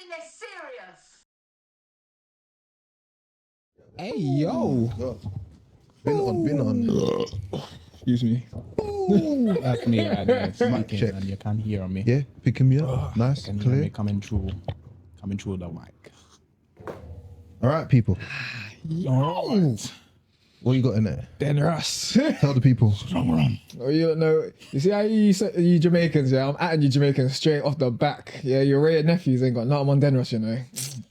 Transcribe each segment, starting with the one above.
mean they're serious. Hey, yo. Been on. Excuse me. That's me right there speaking, check. and you can hear me. Yeah, picking me up. Nice, You can hear me clear. coming through the mic. All right, people. Yo. What you got in there? Ben Russ. Tell the people. Oh, you don't know. You see how you Jamaicans, yeah? I'm atting you Jamaicans straight off the back. Yeah, your Ray nephews ain't got nothing on Denros, you know.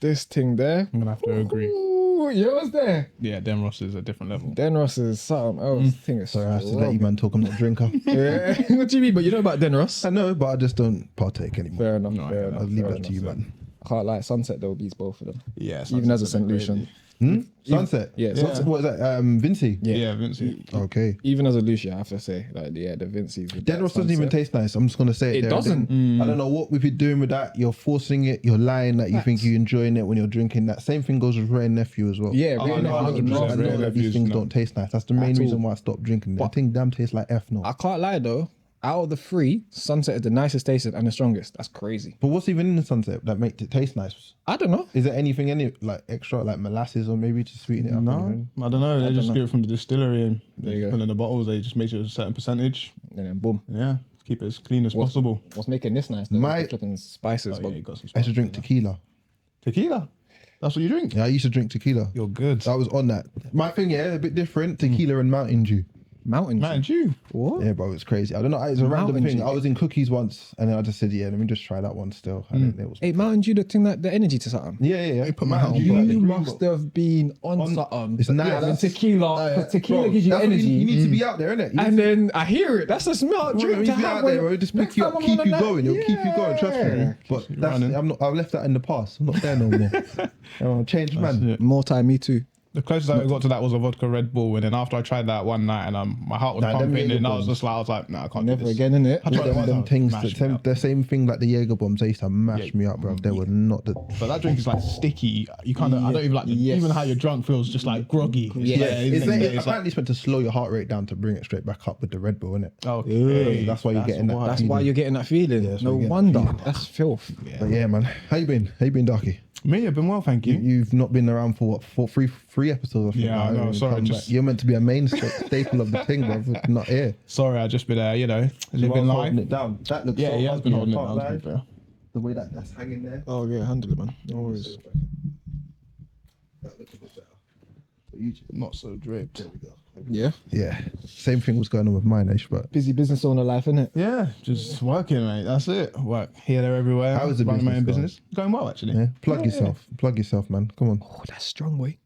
This thing there. I'm gonna have to agree. Ooh, you know what's there? Yeah, Den Ross is a different level. Denros is something else. Thing is Sorry, I have to let you man talk. I'm not a drinker. Yeah. What do you mean? But you know about Denros? I know, but I just don't partake anymore. Fair enough. No, fair I enough. I'll leave fair that to you, enough. man. I can't like Sunset though, beats both of them. Yeah, Even as a St. Lucian. Sunset. Yeah, Sunset. What is that? Vinci. Yeah, Vincent. Okay. Even as a Lucian, I have to say, like, yeah, the Vinci's. with that Denros doesn't even Sunset. taste nice. I'm just gonna say it. It there. doesn't. I don't know what we've been doing with that. You're forcing it. You're lying that you think you're enjoying it when you're drinking. That same thing goes with Ray and Nephew as well. Yeah, Oh, really, no, I 100%. know Ray and that Nephew's these things no. don't taste nice. That's the main At reason all. why I stopped drinking. I think damn tastes like F no. I can't lie though. Out of the three, Sunset is the nicest tasted and the strongest. That's crazy. But what's even in the Sunset that makes it taste nice? I don't know. Is there anything in it like extra, like molasses or maybe to sweeten it up? No, I don't know. They just get it from the distillery and There you go. put it in the bottles. They just make sure it's a certain percentage. And then boom. Yeah, keep it as clean as possible. What's making this nice? Though? My- The flipping spices. Oh, but yeah, you got some I used to spice. drink tequila. Tequila. That's what you drink. Yeah, I used to drink tequila. You're good. I was on that. My thing, yeah, a bit different. Tequila and Mountain Dew. Mountain Man, Dew. you. What? Yeah, bro, it's crazy. I don't know. It's a random Mountain thing. Dew. I was in cookies once, and then I just said, yeah, let me just try that one still. And then it was. Hey, Mountain Dew, the thing that the energy to something. Yeah. put my Mountain hand Dew, on like the You green must bottle. have been on something. It's nice. Having tequila. Because tequila Bro, gives you that's what energy. You need to be out there, innit? And then I hear it. That's a smart You drink need to to be have. out there, when- bro. Just next pick you time up, I'm keep on you a going. It'll keep you going. Trust me. Yeah. But you that's running. I've left that in the past. I'm not there no more. I'm changed man. it. More time, me too. The closest I got to that was a vodka Red Bull, and then after I tried that one night, and my heart was Nah, them pumping, Jaeger and I was bombs. just like, no, I can't Never do this. again, innit? I tried it once, Them I things, smashed me up. the same thing like the Jaeger bombs. They used to mash me up, bro. They were not the. But that drink is like sticky. You kind of, I don't even like, Yes. even how you're drunk feels just like groggy. Yeah. It's it's apparently it's meant to slow your heart rate down to bring it straight back up with the Red Bull, innit? okay. That's why you're getting that. That's why you're getting that feeling. that's No why you're getting wonder. that feeling. That's filth. But yeah, man. How you been? How you been, Darky? Me, I've been well, thank you. You've not been around for what, three episodes, I think. Yeah, I now, know, and sorry, come just- back. You're meant to be a main staple of the thing, bro. Not here. Sorry, I've just been, living Holding life. it down. That looks Yeah, so he has been ugly, holding it I down, can't to be lie. fair. The way that's hanging there. Oh, yeah, handle it, man. No worries. That looks a bit better. For you two. Not so draped. There we go. Yeah. Yeah. Same thing was going on with mine, Ish, but Busy business owner life, innit? Yeah, just working, mate. That's it. Work here, there, everywhere. How is the Running my own business business? Going well, actually. yeah. Plug yourself, man. Come on. Oh, that's strong, boy.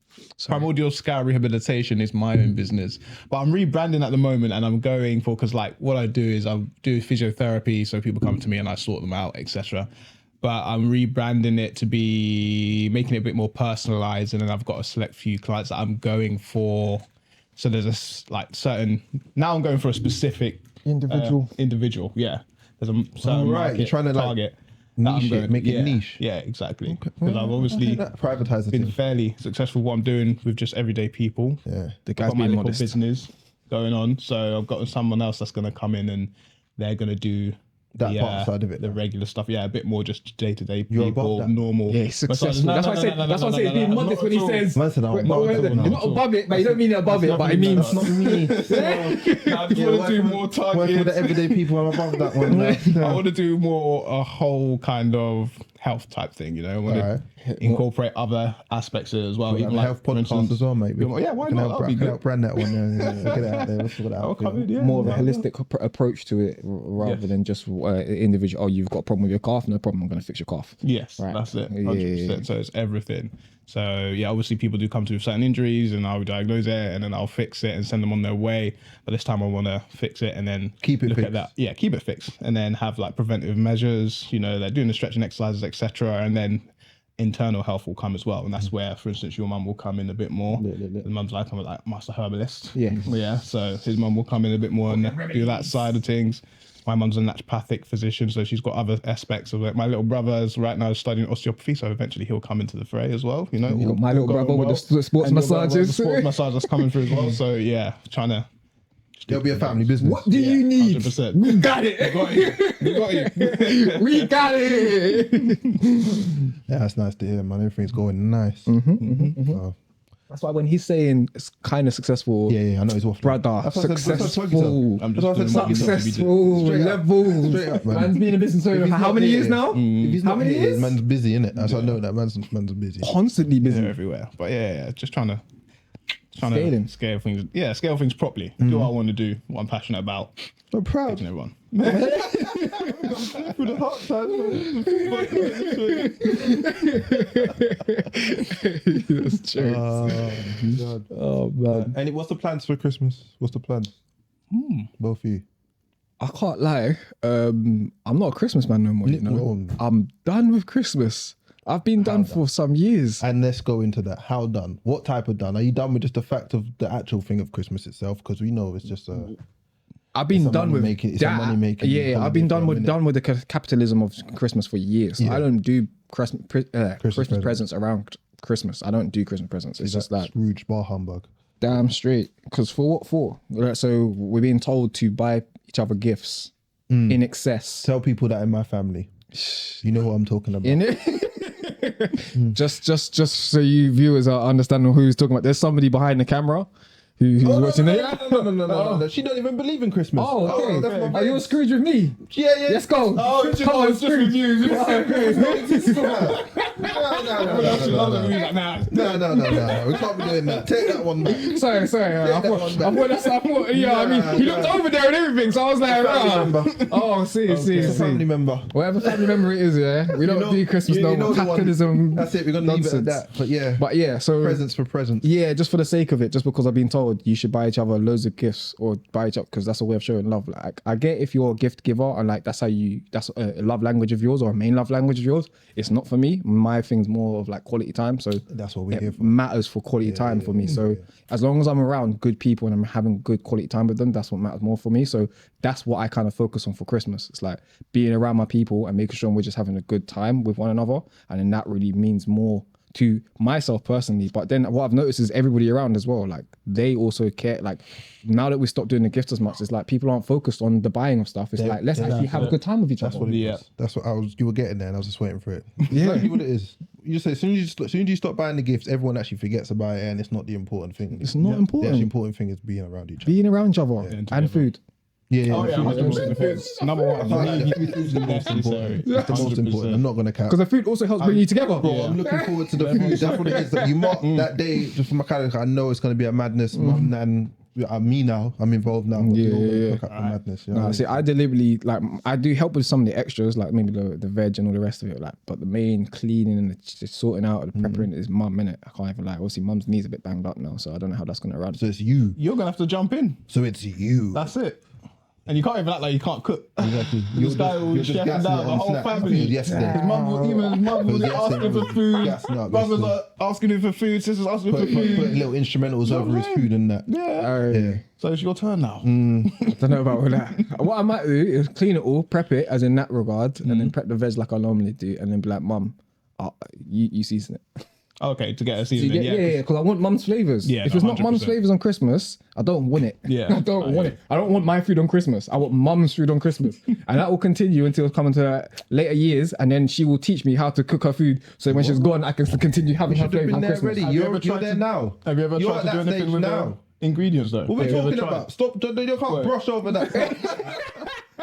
Primordial Scout Rehabilitation is my own business, but I'm rebranding at the moment, and I'm going for, because like what I do is I do physiotherapy, so people come to me and I sort them out, etc. But I'm rebranding it to be making it a bit more personalized, and then I've got a select few clients that I'm going for. So there's certain. Now I'm going for a specific Individual. Yeah, there's a certain right. market You're trying to, like, target. that I'm niche it, make it yeah, niche. Yeah, exactly. Because I've obviously Privatize been it. fairly successful what I'm doing with just everyday people. Yeah. The I've guy's got my being little modest. business going on, so I've got someone else that's going to come in and they're going to do That part side of it, the though. regular stuff. Yeah, a bit more just day to day You're people, above that. normal. Yeah, he's massages. successful. That's why I said. That's why I say he's being modest when he says. Man said, Wait, no, you're not above it, but you don't mean it above it. But it means. That's not me. I just want to do more Working with targets. the everyday people, I'm above that one. I want to do more a whole kind of health type thing, you know. I want Alright. to incorporate other aspects of it as well. Even like health for podcast instance- as well, mate. Yeah, why can not? help, That'd be can good. help brand that one. Yeah. Get it out there. Let's sort it I'll out. come in, yeah. More of a Yeah. holistic approach to it rather Yes. than just individual. Oh, you've got a problem with your calf? No problem. I'm going to fix your calf. Yes, Right. that's it. Yeah, 100%. yeah. So it's everything. So yeah, obviously people do come to with certain injuries, and I'll diagnose it, and then I'll fix it and send them on their way. But this time I want to fix it and then Keep it look fixed. at that. Yeah, keep it fixed, and then have like preventive measures. You know, they're doing the stretching exercises, etc. And then internal health will come as well, and that's where, for instance, your mum will come in a bit more. The mum's like, I'm like master herbalist. Yeah. So his mum will come in a bit more and do that side of things. My mum's a naturopathic physician, so she's got other aspects of it. My little brother's right now studying osteopathy, so eventually he'll come into the fray as well. You know, You got my little brother with the sports And your brother with massages. the sports massage that's coming through as well. So yeah, trying to. It'll be a family business. What do you need? 100%. We got it. You got it. We got it. Yeah, that's nice to hear, man. Everything's going nice. So, That's why when he's saying it's kind of successful, yeah, I know he's waffling. brother, That's what I said, that's what I told you, successful, sir. I'm That's what I just said, doing successful. what you successful Straight up. levels. Straight up, man. Man's been in business If owner he's for how not many here- years now? If he's How not many here, years? man's busy, innit? That's how I know that man's busy. Constantly busy. They're everywhere. But yeah, just trying to Scaling. scale things. Yeah, scale things properly. Do what I want to do, what I'm passionate about. I'm proud. Teaching everyone. Through the hard times, man. That's true. God. Oh man, And what's the plans for Christmas? What's the plans? Both of you. I can't lie. I'm not a Christmas man no more. You know, No. I'm done with Christmas. I've been done for some years. And let's go into that. How done? What type of done? Are you done with just the fact of the actual thing of Christmas itself? Because we know it's just a. I've been It's a done with money-making- it's a that. money-making Yeah, I've holiday been for a done with minute. the capitalism of Christmas for years. Yeah. I don't do Christmas presents. presents around Christmas. I don't do Christmas presents. It's just like Scrooge bar humbug. damn straight. Because for what for? Like, so we're being told to buy each other gifts in excess. Tell people that in my family. You know what I'm talking about. In it. just so you viewers are understanding who he's talking about. There's somebody behind the camera who's watching it. No. She don't even believe in Christmas. Oh, okay. that's my Are you a Scrooge with me? Yeah. Let's go. Oh, Come on, Scrooge. No. We can't be doing that. Take that one back. Sorry. I thought, yeah, I mean, he looked over there and everything, so I was like, Family ah. member. Oh, see. It's a family member. Whatever family member it is, yeah. We don't do Christmas you no know more. the one. Capitalism. That's it. We're gonna leave it at nonsense. that. But yeah, But yeah, so presents for presents. yeah, just for the sake of it, just because I've been told you should buy each other loads of gifts or buy each other because that's a way of showing love. Like I get if you're a gift giver and like that's a love language of yours or a main love language of yours. It's not for me. My thing's more of like quality time. So That's what we're here it for. matters for quality time for me. So as long as I'm around good people and I'm having good quality time with them, that's what matters more for me. So that's what I kind of focus on for Christmas. It's like being around my people and making sure we're just having a good time with one another. And then that really means more to myself personally. But then what I've noticed is everybody around as well, like they also care. Like now that we stopped doing the gifts as much, it's like people aren't focused on the buying of stuff. It's like let's actually have a good time with each That's other. what it Yeah. was. That's what you were getting there, and I was just waiting for it. Exactly what it is. You just say as soon as you stop buying the gifts, everyone actually forgets about it, and it's not the important thing. It's not The important. actually important thing is being around each other. Being around each other and food. Yeah. Oh yeah, food is 100%. The food's number one. the most important. It's the most important. I'm not gonna count. Because the food also helps bring you together. Bro, I'm looking forward to the food. That's what it is. That you mark that day just for my calendar. I know it's gonna be a madness. Mum and me now. I'm involved now. Yeah. Look at the madness. You know? Nah, see, I deliberately like I do help with some of the extras, like maybe the veg and all the rest of it. Like, but the main cleaning and the sorting out, the preparing is mum, innit? I can't even lie. Obviously, mum's knees a bit banged up now, so I don't know how that's gonna run. So it's you. You're gonna have to jump in. So it's you. That's it. And you can't even act like you can't cook. Exactly. This guy will you're just chef gassing out it the on whole Snap. family. Yesterday. His mum will be asking for food. Gassing up Brothers yesterday. are asking him for food. Sisters asking for Putting food. little instrumentals over his food and that. Yeah. Yeah. So it's your turn now. I don't know about all that. What I might do is clean it all, prep it as in that regard, and then prep the veg like I normally do, and then be like, mum, you season it. Okay, to get a So you season. get, yeah, because I want mum's flavors. Yeah, if no, it's not mum's 100%. flavors on Christmas, I don't want it. Yeah, I don't I want it. I don't want my food on Christmas. I want mum's food on Christmas, and that will continue until it's coming to later years, and then she will teach me how to cook her food. So when she's gone, I can continue having her Should have flavor been on there Christmas. already. You're there now. Have you ever You're tried at to that do anything stage with now. ingredients though? What we're Have you ever talking tried? about? Stop. You can't brush over that.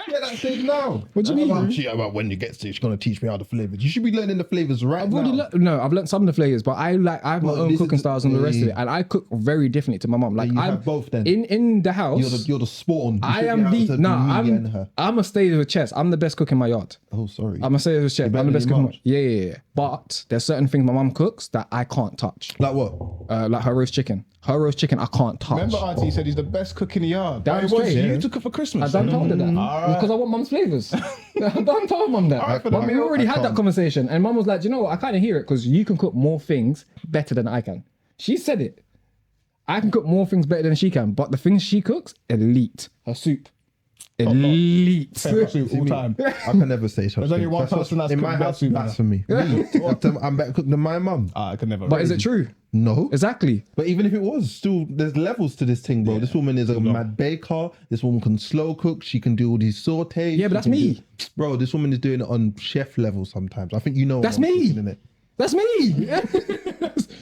Get that stage now. What do you mean? About, about when you get to, she's gonna teach me how the flavors. You should be learning the flavors right I've now. already I've learned some of the flavors, but I have my Well, own this cooking is- styles and the rest of it, and I cook very differently to my mum. Like you I'm have both then. in the house. You're the spawn. You I should am be able the to be me and her. I'm a state of a chess. I'm the best cook in my yard. Oh, sorry. I'm a state of a chef. better I'm the than best your cook. mum? Yeah. But there's certain things my mum cooks that I can't touch. Like what? Like her roast chicken. Her roast chicken I can't touch. Remember, Auntie said he's the best cook in the yard. Damn It was straight, you yeah. to cook for Christmas. I done told her that Alright. because I want mum's flavors. I done told mum that. Alright, for But that. we already I had that can't. conversation, and mum was like, "Do you know what? I kind of hear it because you can cook more things better than I can." She said it. I can cook more things better than she can, but the things she cooks, elite. Her soup, elite. Pepper soup all time. I can never say such There's only things. one person that's in cooked my that house. soup, Blasphemy. I'm better cooked than my mum. I could never. But is it true? No. Exactly. But even if it was, still, there's levels to this thing, bro. This woman is a mad baker. This woman can slow cook. She can do all these sautés. Yeah, but that's me. Bro, this woman is doing it on chef level sometimes. I think you know. That's me. That's me. Do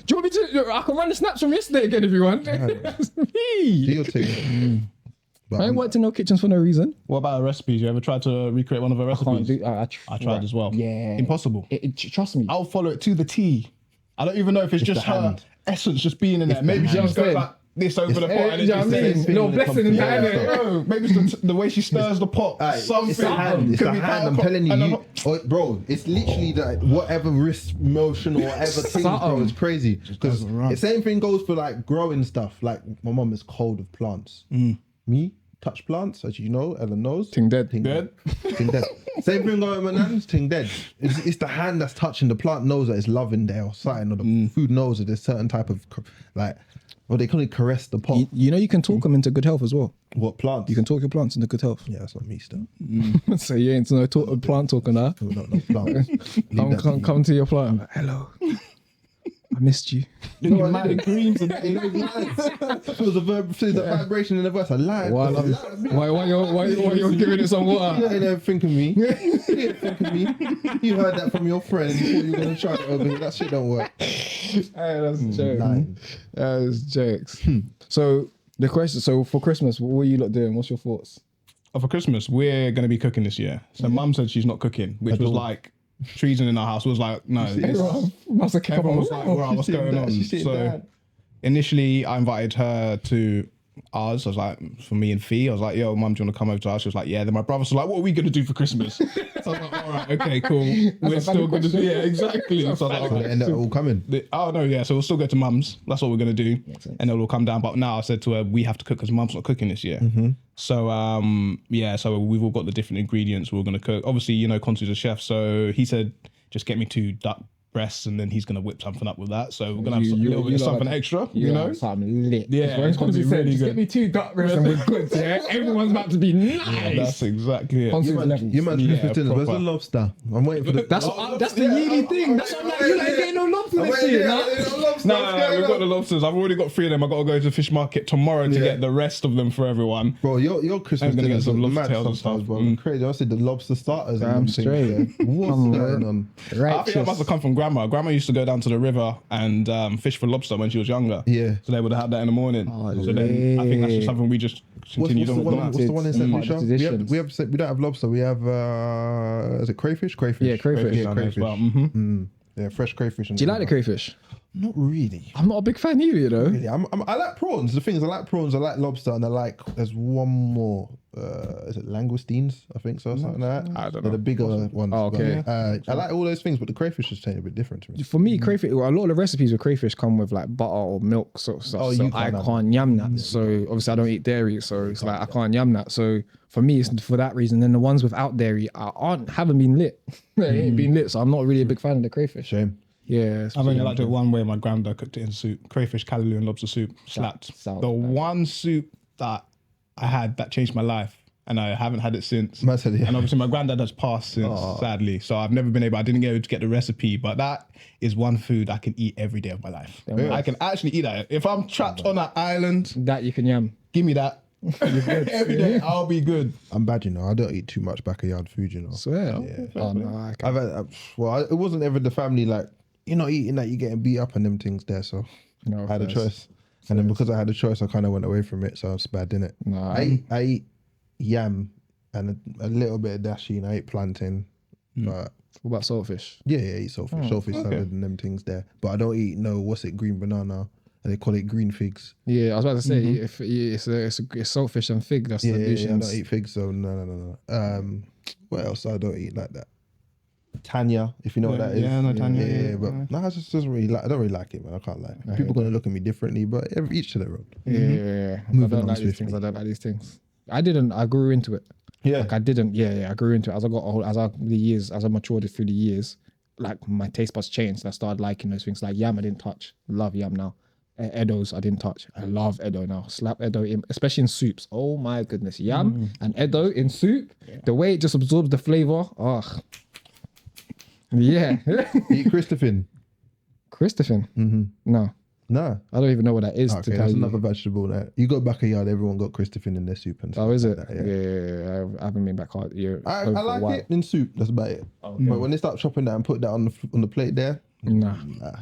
you want me to? I can run the snaps from yesterday again if you want. That's Do me. your thing. But I ain't worked in no kitchens for no reason. What about her recipes? You ever tried to recreate one of her recipes? I tried as well. Yeah. Impossible. Trust me. I'll follow it to the T. I don't even know if it's just the her hand. essence just being in there. Maybe she just goes like this over the pot and you know it what I mean? just Little when it blessing in comes that, to innit? Oh, maybe it's the way she stirs the pot. Something. It's the hand. It's could the be hand. I'm how- telling and you, bro. It's literally like whatever wrist motion or whatever thing, bro. It's crazy because doesn't run. the same thing goes for like growing stuff. Like my mum is cold with plants. Me touch plants, as you know, Ella knows. Ting dead. Ting Dead. Ting dead. Same thing going with my nan's ting dead. It's the hand that's touching. The plant knows that it's loving there or something, or the food knows that there's certain type of like, well, they can't caress the pot. You know you can talk them into good health as well. What plants? You can talk your plants into good health. Yeah, that's not me still. So you ain't no plant talker now. No plants. Leave that to me. Come to your plant. I'm like, hello. I missed you. No, I did dreams and that. It was a verb, the vibration in the verse. I lied. Why you're giving it some You water? ain't never think of me. You ain't think of me. You heard that from your friend and you thought you were going to try it over here. That shit don't work. Hey, that's jokes. Lying. That's jokes. So the question. So for Christmas, what are you lot doing? What's your thoughts? Oh, for Christmas, we're going to be cooking this year. So mum said she's not cooking, which was like treason in our house. It was like, no. Must have kept Everyone on. was like, right, what's going on? She's sitting So down. initially I invited her to ours. I was like, for me and Fee, I was like, yo, mum, do you want to come over to ours? She was like, yeah. Then my brother was like, what are we going to do for Christmas? So I was like, all right, okay, cool. We're still going to do, yeah, exactly. So I was like, So they end up all coming. oh no, yeah. So we'll still go to mum's. That's what we're gonna do, and then we'll come down. But now I said to her, we have to cook because mum's not cooking this year. So yeah. So we've all got the different ingredients we're gonna cook. Obviously, you know, Consu's a chef, so he said just get me 2 duck breasts, and then he's gonna whip something up with that. So we're gonna have a little bit of something extra, you know. Something lit. Yeah, When it's gonna be Consu said, really just good. get me 2 duck breasts and we're good. Yeah, everyone's about to be nice. That's exactly it. Consu's level. You man's Yeah, Christmas dinner. Where's the proper. lobster? I'm waiting for the. That's the yearly thing. That's what I'm like. You like getting no lobster this year, nah? No, we've got the lobsters. I've already got 3 of them. I got to go to the fish market tomorrow to get the rest of them for everyone. Bro, your Christmas I'm gonna dinner get is some lobster mad tails and sometimes, stuff. bro. Crazy. I said the lobster starters. Damn and them things straight. there. What's going on? I think that must have come from grandma. Grandma used to go down to the river and fish for lobster when she was younger. Yeah. So they would have had that in the morning. Oh, So then I think that's just lit. something we just continued on. What's the one in St. Lucia? Traditions. We don't have lobster. We have is it crayfish? Crayfish. Yeah, crayfish. Yeah, down there as crayfish. well. Mhm. Yeah, fresh crayfish. Do you like the crayfish? Not really. I'm not a big fan either, you know. Really, I like prawns. The things I like prawns, I like lobster, and I like. There's one more. Is it langoustines? I think so, something like that. I don't They're the know. bigger ones. Oh, okay. but, I like all those things, but the crayfish is a bit different to me. For me, crayfish. A lot of the recipes with crayfish come with like butter or milk sort of stuff. Oh, so you I can't have can't yam that. So obviously I don't eat dairy, so it's like I can't yam that. So for me, it's for that reason. Then the ones without dairy haven't been lit. They ain't been lit, so I'm not really a big fan of the crayfish. Shame. Yeah, I've only liked it one way. My granddad cooked it in soup. Crayfish, callaloo and lobster soup. Slapped. sounds The bad. one soup that I had that changed my life. And I haven't had it since. Man said, yeah. And obviously my granddad has passed since, sadly. So I've never been able, I didn't get able to get the recipe, but that is one food I can eat every day of my life. I can actually eat that. If I'm trapped on an island, that you can yam. give me that. Every day, I'll be good. I'm bad, you know. I don't eat too much backyard food, you know. Swear. Oh no, I can't. It wasn't ever the family like you're not eating that, you're getting beat up and them things there. So No, I had a first. choice, and then because I had a choice, I kind of went away from it. So it's bad, didn't it? No, I eat yam and a little bit of dasheen. I eat plantain, but What about saltfish? yeah, I eat saltfish, salad and them things there. But I don't eat green banana, and they call it green figs. Yeah, I was about to say if it's saltfish and fig. That's the Yeah, I Lucians. don't eat figs, so no. What else I don't eat like that? Tanya, if you know what that is. Yeah, no, Tanya, yeah. but no, I just doesn't really like. I don't really like it, man. I can't lie. People are gonna look at me differently, but each to their own. Yeah, I Moving don't on like these swiftly. things. I don't like these things. I grew into it. Yeah, Like I didn't. Yeah. I grew into it as I got old. As I matured through the years. Like my taste buds changed. I started liking those things. Like yam, I didn't touch. Love yam now. Edos, I didn't touch. I love Edo now. Slap Edo in, especially in soups. Oh my goodness, yam and Edo in soup. The way it just absorbs the flavor. Oh, yeah. eat Christophin. Christopher. No. Nah. I don't even know what that is to Okay, tell that's you. another vegetable. That you go back a yard, everyone got Christopher in their soup and stuff. Oh, is it? like that, Yeah. I haven't been back hard. Yeah, I home for a like while. it in soup. That's about it. But when they start chopping that and put that on the plate there, Nah.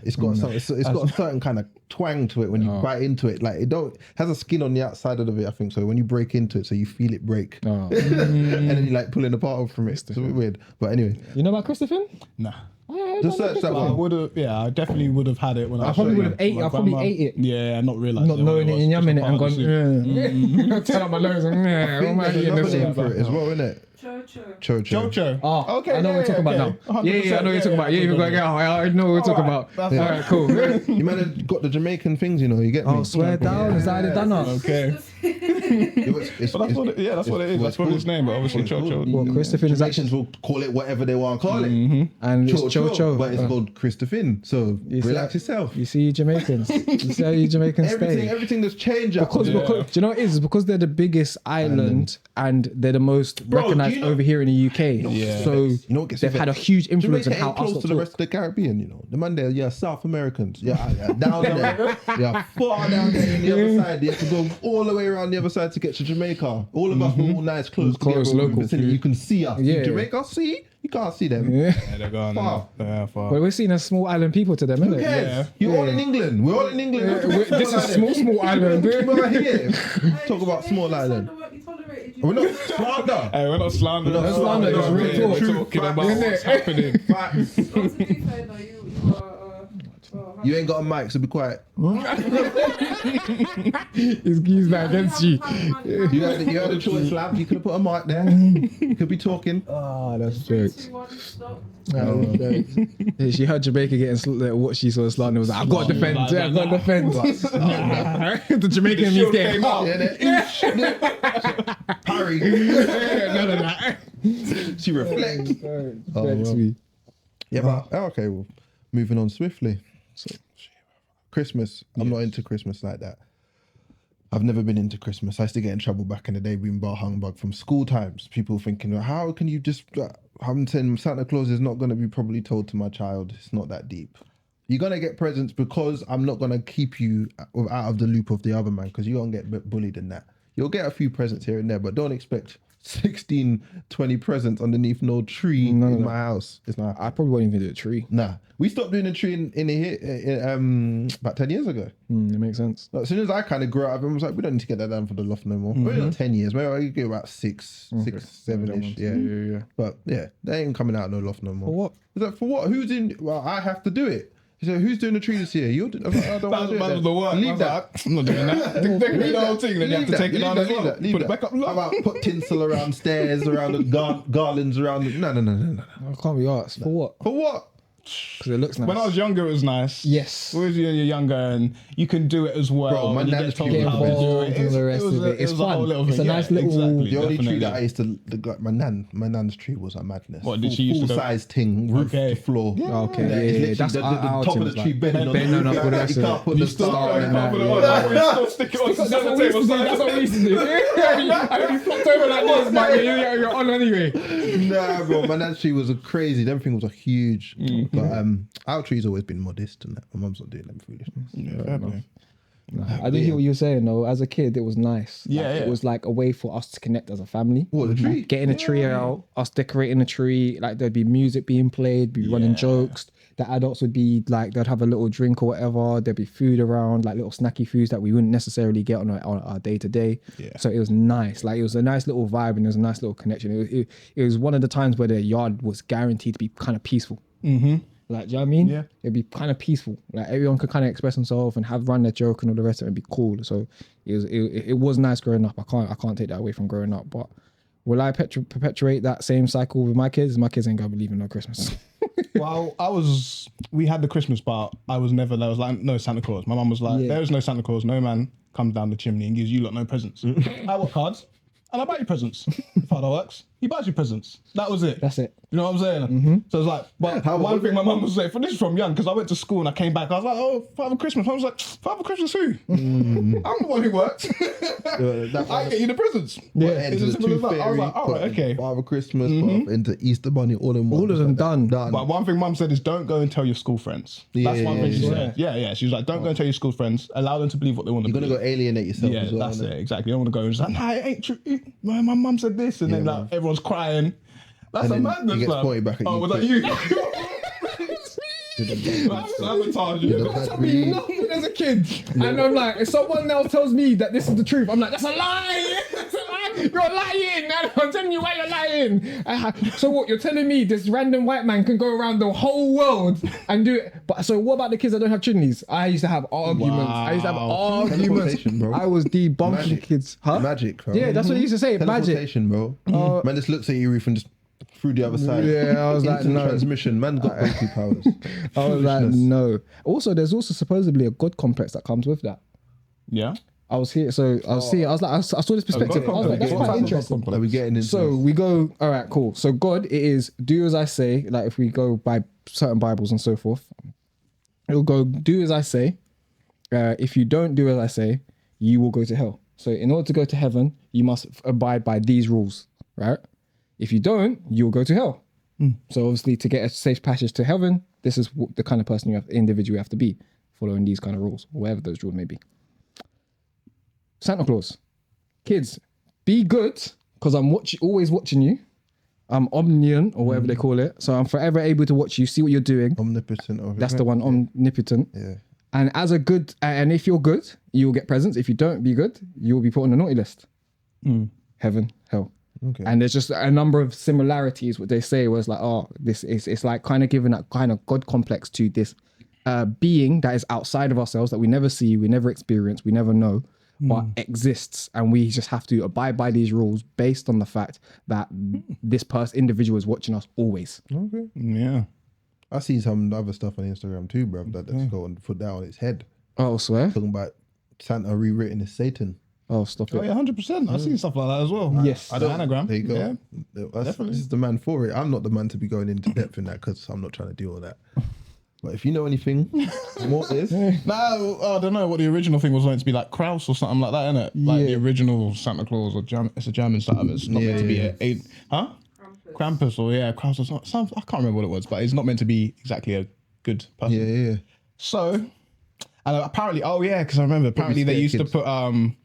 it's got it's got a certain kind of twang to it when you bite into it. Like it has a skin on the outside of it. I think so. When you break into it, so you feel it break, Oh. and then you like pulling apart from it. It's a bit weird. But anyway, You know about Christopher? Nah. just search that I one. would have, I definitely would have had it when I was probably young. would have ate it. My I probably grandma- ate it. Yeah, not realised. Not knowing it in your minute and gone, gone. turn up my nose and, what am I There's eating another this name shit? for it as well, isn't it? Chocho. Jojo. Oh, okay. I know what we're talking about now. Yeah, I know what you're talking about. Yeah, you've got to get out. I know what we're talking about. That's All right, cool. You might have got the Jamaican things, you know. You get me? Oh, swear down. Is that it done now? Okay. It's, But that's what it, that's what it is. That's what his name, but obviously Jojo. Well, Christopher is actually, Jamaicans will call it whatever they want to call it. and it's Chocho. But it's called Christopher. So You see relax that? yourself. You see Jamaicans. You see how you Jamaicans stay. Everything that's changed up. Because, do you know what it is? It's because they're the biggest island and they're the most Bro, recognized do you know- over here in the UK. Yeah. So You know what gets they've had a vexed? huge influence Jamaica on how ain't close us to the rest of the Caribbean, you know. The man there, yeah, South Americans, yeah, down there, yeah, far down there on the other side. You have to go all the way around the other side to get to Jamaica. All of us are all nice, close together, local. vicinity. You can see us. Yeah. Jamaica, see? You can't see them. Yeah. Yeah, they're gone. Far. Yeah, far. But we're seen as small island people to them, Who isn't cares? Yeah. You're all in England. We're all in England. This is small island. We're here. Talk about small island. We're not slander. Hey, we're not slandering. We're not slandering, We're it's real talking talk. talking Facts. about what's happening. Facts. You ain't got a mic, so be quiet. He's not against you. You had a choice, lab. You could have put a mic there. You could be talking. Oh, that's jokes. She heard Jamaica getting what she saw slander was like, I've got to defend. I've got to defend. The Jamaican means getting hot. Parry. None of that. She reflects. Well. Yeah, but okay. Well, moving on swiftly. So, Christmas. I'm not into Christmas like that. I've never been into Christmas. I used to get in trouble back in the day being bar humbug from school times. People thinking, how can you just... I'm saying Santa Claus is not going to be probably told to my child. It's not that deep. You're going to get presents because I'm not going to keep you out of the loop of the other man because you won't get bullied in that. You'll get a few presents here and there, but don't expect 16, 20 presents underneath no tree in my house. It's not. I probably won't even do a tree. Nah. We stopped doing a tree in here about 10 years ago. It makes sense. Like, as soon as I kind of grew up, I was like, we don't need to get that down for the loft no more. Maybe not 10 years. Maybe I could get about 7-ish. Yeah. But yeah, they ain't coming out no loft no more. For what? Is that for what? Who's in? Well, I have to do it. He said, who's doing the tree this year? You're doing, I don't want to do it. That was then. the work. Leave that. I'm not doing that. They can do the whole thing, then you have to take it down as well. Put it back up. How about put tinsel around stairs, around the garlands around the... No. I can't be asked. For what? For what? Because it looks nice. When I was younger, it was nice. Yes. When you're younger and you can do it as well. Bro, my and you nan's get told tree how was to do involved it. and all the rest of it. It's was a fun. whole little It's thing. a nice little- Exactly, The only tree definitely. that I used to... my nan's tree was a madness. What, did she used to go- Full-size thing, roof Okay. to floor. Okay, It's yeah. literally That's the our top team of was the tree like, bending on bending the on roof. up with You the rest can't of it. put You the still star can't in cover that. the whole lot. We still stick it on the That's center what we used to table. do. That's what we used to do. I flopped over like this, but you're on anyway. Nah, bro, my nan's tree was a crazy. Them things was a huge. But our tree's always been modest and that. My mum's not doing them foolishness. Yeah, fair play. I did hear what you were saying though. As a kid, it was nice. Yeah, Like, yeah. It was like a way for us to connect as a family. What, the tree? Getting a tree out, us decorating the tree. Like there'd be music being played, be running jokes. The adults would be like, they'd have a little drink or whatever. There'd be food around, like little snacky foods that we wouldn't necessarily get on our day to day. Yeah. So it was nice. Like it was a nice little vibe and it was a nice little connection. It was one of the times where the yard was guaranteed to be kind of peaceful. Like, do you know what I mean? Yeah. It'd be kind of peaceful. Like everyone could kind of express themselves and run their joke and all the rest of it and be cool. So it was nice growing up. I can't take that away from growing up. But will I perpetuate that same cycle with my kids? My kids ain't gonna believe in no Christmas. Well, we had the Christmas part. There was like no Santa Claus. My mum was like, there is no Santa Claus. No man comes down the chimney and gives you lot no presents. I work cards and I buy you presents. Father works. He buys you presents. That was it. That's it. You know what I'm saying? So it's like, but How one old? thing my mum was saying, for this from young, because I went to school and I came back, I was like, oh, Father Christmas. I was like, Father Christmas who? I'm the one who worked. I get you the presents. Into It's the as simple as Tooth that. I was Fairy, like, all right, okay. Father Christmas, into Easter Bunny, all in one. All of them done. But one thing mum said is don't go and tell your school friends. That's one thing she said. Yeah. She was like, don't go and tell your school friends. Allow them to believe what they want to You're believe. gonna go alienate yourself Yeah, as well. that's innit? it, exactly. You don't want to go and just like, nah, it ain't true. My mum said this, and then like everyone's crying. That's And a then madness, he gets man. pointed back at Oh, you. was that you? Sabotage you. Tell me nothing as a kid, and I'm like, if someone now tells me that this is the truth, I'm like, that's a lie. That's a lie. You're lying. I'm telling you why you're lying. So what? You're telling me this random white man can go around the whole world and do it? But so what about the kids that don't have chimneys? I used to have arguments. I used to have arguments. Teleportation, bro. I was debunking Magic. kids. Huh? Magic, bro. Yeah, that's what he used to say. Magic. Teleportation, bro. Man just looks at you, Roof, and just through the other side. Yeah, I was like, Instant no. transmission. Man got breakthrough powers. I was like, Foolishness. no. Also, there's also supposedly a god complex that comes with that. Yeah. I was here, so I was seeing. I was like, I saw this perspective. I was like, that's What quite type of interesting. God Are we getting into So this? we go, all right, cool. So God, it is do as I say. Like if we go by certain Bibles and so forth, it'll go do as I say. If you don't do as I say, you will go to hell. So in order to go to heaven, you must abide by these rules, right? If you don't, you'll go to hell. So obviously, to get a safe passage to heaven, this is the kind of person you have, individual you have to be, following these kind of rules, whatever those rules may be. Santa Claus, kids, be good because I'm always watching you. I'm omniscient or whatever they call it. So I'm forever able to watch you, see what you're doing. Omnipotent. Over That's the one, omnipotent. Yeah. And as a good, and if you're good, you will get presents. If you don't be good, you will be put on the naughty list. Heaven, hell. Okay. And there's just a number of similarities. What they say was like, oh, this is, it's like kind of giving that kind of God complex to this being that is outside of ourselves that we never see, we never experience, we never know, but exists. And we just have to abide by these rules based on the fact that this individual is watching us always. Okay. Yeah. I see some other stuff on Instagram too, bro. That's go and put that on its head. Oh, swear? Talking about Santa rewritten as Satan. Oh, stop Oh it. yeah, 100%. I've seen stuff like that as well. Yes. The anagram. There you go. Yeah. This is the man for it. I'm not the man to be going into depth in that because I'm not trying to do all that. But if you know anything, what is? No, I don't know what the original thing was meant to be, like Kraus or something like that, isn't it? Like the Yeah. original Santa Claus or it's a German stuff. It's not meant to be Krampus or Kraus or something. I can't remember what it was, but it's not meant to be exactly a good person. Yeah. So, and apparently, because I remember apparently they scare used kids. to put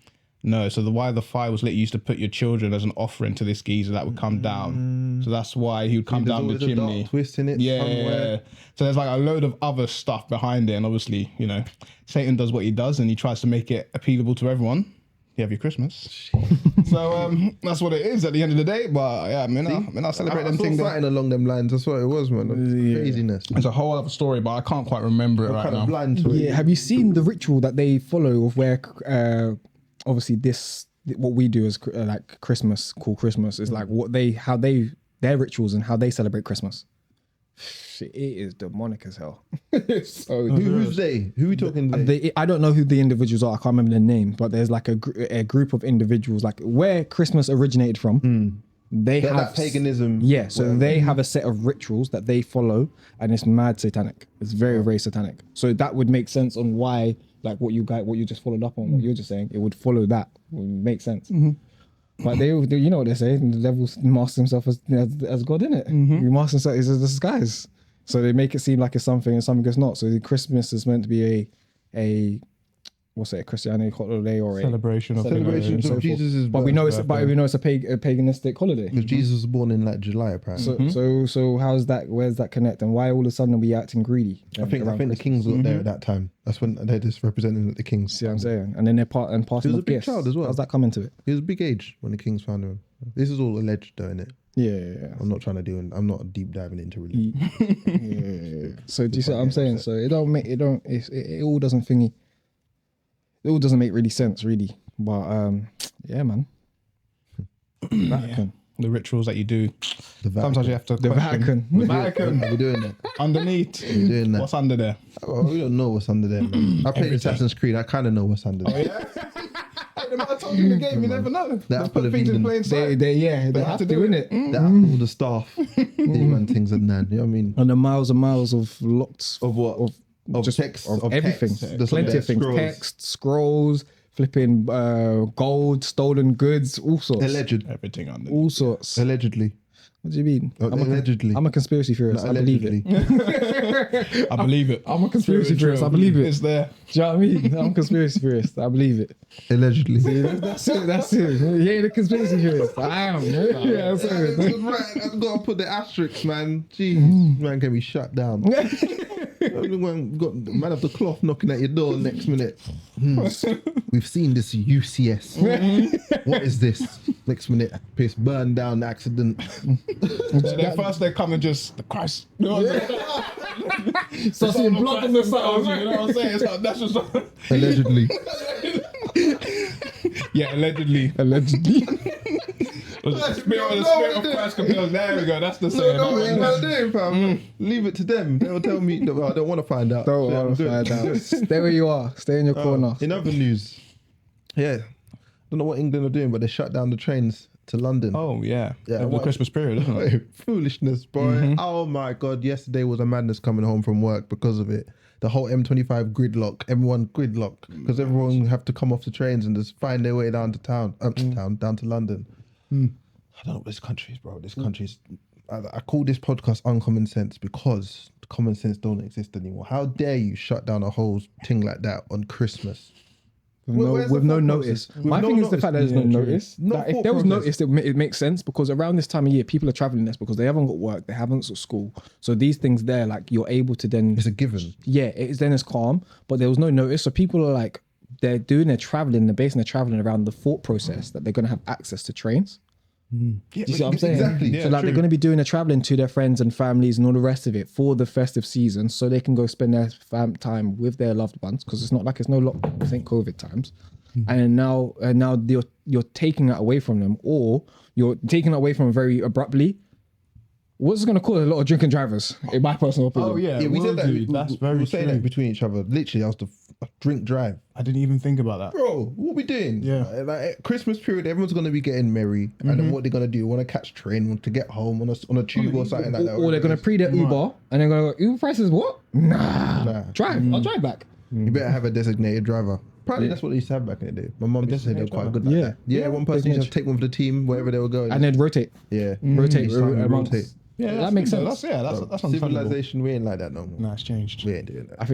no. So why the fire was lit, you used to put your children as an offering to this geezer that would come down. So that's why he would come There's down the always a dark chimney. twist in it somewhere. So there's like a load of other stuff behind it, and obviously, Satan does what he does, and he tries to make it appealable to everyone. You have your Christmas. So that's what it is at the end of the day. But yeah, I celebrate I them saw things. something along them lines. That's what it was, man. Craziness. It's a whole other story, but I can't quite remember it right Kind now. of blind to it. Yeah, have you seen the ritual that they follow of where, obviously what we do as like Christmas, called Christmas, is like their rituals and how they celebrate Christmas. Shit, it is demonic as hell. So Who's they? Who are we talking to? I don't know who the individuals are. I can't remember their name, but there's like a group of individuals, like where Christmas originated from. They have That paganism. Yeah, so they have a set of rituals that they follow, and it's mad satanic. It's very, very satanic. So that would make sense on why, like what you just followed up on, what you're just saying, it would follow that. It would make sense. But they, you know what they say, the devil masks himself as God, innit? He masks himself as a disguise. So they make it seem like it's something and something it's not. So Christmas is meant to be a a Christianity holiday or Celebration of Celebration so of Jesus' but we know it's birthday. a paganistic holiday. Because Jesus was born in like July, apparently. So how's that? Where's that connect? And why all of a sudden are we acting greedy? I think the kings were there at that time. That's when they're just representing the kings. See what I'm saying? And then they're passing He was a of big gifts. child as well. How's that come into it? He was a big age when the kings found him. This is all alleged, though, innit? Yeah. I'm not trying to do. I'm not deep diving into religion. So do you see what I'm saying? So it all doesn't thingy. It all doesn't make really sense, really. But yeah, man. Vatican. The rituals that you do. The Vatican. Sometimes you have to The question. Vatican. The Vatican. We're doing that. Underneath. We're doing that. What's under there? Oh, we don't know what's under there, man. I played Assassin's Creed. I kind of know what's under there. The I told you in the game, you never know. That They apple put of things in Eden. plain sight. They have have to to do win it. it. The apple, the staff, man, things and that. You know what I mean? And the miles and miles of locked Of what? Of just text, of of everything. text. There's Plenty some of things. scrolls. Text, scrolls, flipping gold, stolen goods, all sorts. Everything under. All sorts. Allegedly. What do you mean? Allegedly. I'm a conspiracy theorist. I believe it. I believe it. I'm a conspiracy theorist. I believe it. It's there. Do you know what I mean? I'm a conspiracy theorist. I believe it. Allegedly. That's it. That's it. You ain't a conspiracy theorist. I am. Yeah, that's it. That's right. I've got to put the asterisk, man. Jeez, man can be shut down. Everyone got the man of the cloth knocking at your door next minute. We've seen this UCS. What is this? Next minute, piss burned down accident. So then first they come and just the Christ. You know what I'm saying? So seeing blood on the side. You know what I'm saying? It's like, that's just Allegedly. yeah, allegedly. Allegedly. The spirit of Christ compels. There we go. That's the saying. No, what you gonna do, fam? Leave it to them. They'll tell me. No, I don't want to find out. Don't Yeah, I'm want to good. find out. Stay where you are. Stay in your corner. In other news, yeah, don't know what England are doing, but they shut down the trains to London. Oh yeah. Yeah, Over the what- Christmas period, isn't it? Foolishness, boy. Oh my God. Yesterday was a madness coming home from work because of it. The whole M25 gridlock, everyone gridlock, because everyone have to come off the trains and just find their way down to town, down to London. I don't know what this country is, bro. This country's, I call this podcast Uncommon Sense because common sense don't exist anymore. How dare you shut down a whole thing like that on Christmas? Where's With the no thought notice. process? With My no thing is the notice. fact that there's no Yeah, true. notice. No Like, if thought there was process. notice, it makes sense because around this time of year, people are traveling less because they haven't got work, they haven't got school. So these things there, like you're able to then, It's a given. yeah, it's calm, but there was no notice. So people are like, they're doing their traveling, they're basing their traveling around the thought process that they're going to have access to trains. Yeah, Do you see what I'm saying? Exactly. Yeah, So like true. they're going to be doing their traveling to their friends and families and all the rest of it for the festive season, so they can go spend their time with their loved ones because it's not like it's no lockdown. I think COVID times, and now you're taking that away from them, or you're taking it away from them very abruptly. What's going to cause a lot of drinking drivers, in my personal opinion. Oh yeah, Yeah, we will said that. do. That's we very were saying true. that between each other. Literally, I was the drink drive. I didn't even think about that. Bro, what we doing? Yeah. Like Christmas period, everyone's gonna be getting merry, and then what they're gonna do? Want to catch train, want to get home on a tube or something like that. Or they're going to pre their Uber and they're going to go, Uber prices what? Nah. Nah. Drive. I'll drive back. You better have a designated driver. Probably that's what they used to have back in the day. My mum used to say they were quite good like Yeah. that. Yeah, one person used to take one for the team wherever they were going. And then rotate. yeah, Rotate. rotate. amongst- rotate. that makes sense. That's understandable. Civilization, we ain't like that no more. Nah, it's changed. We ain't doing that. I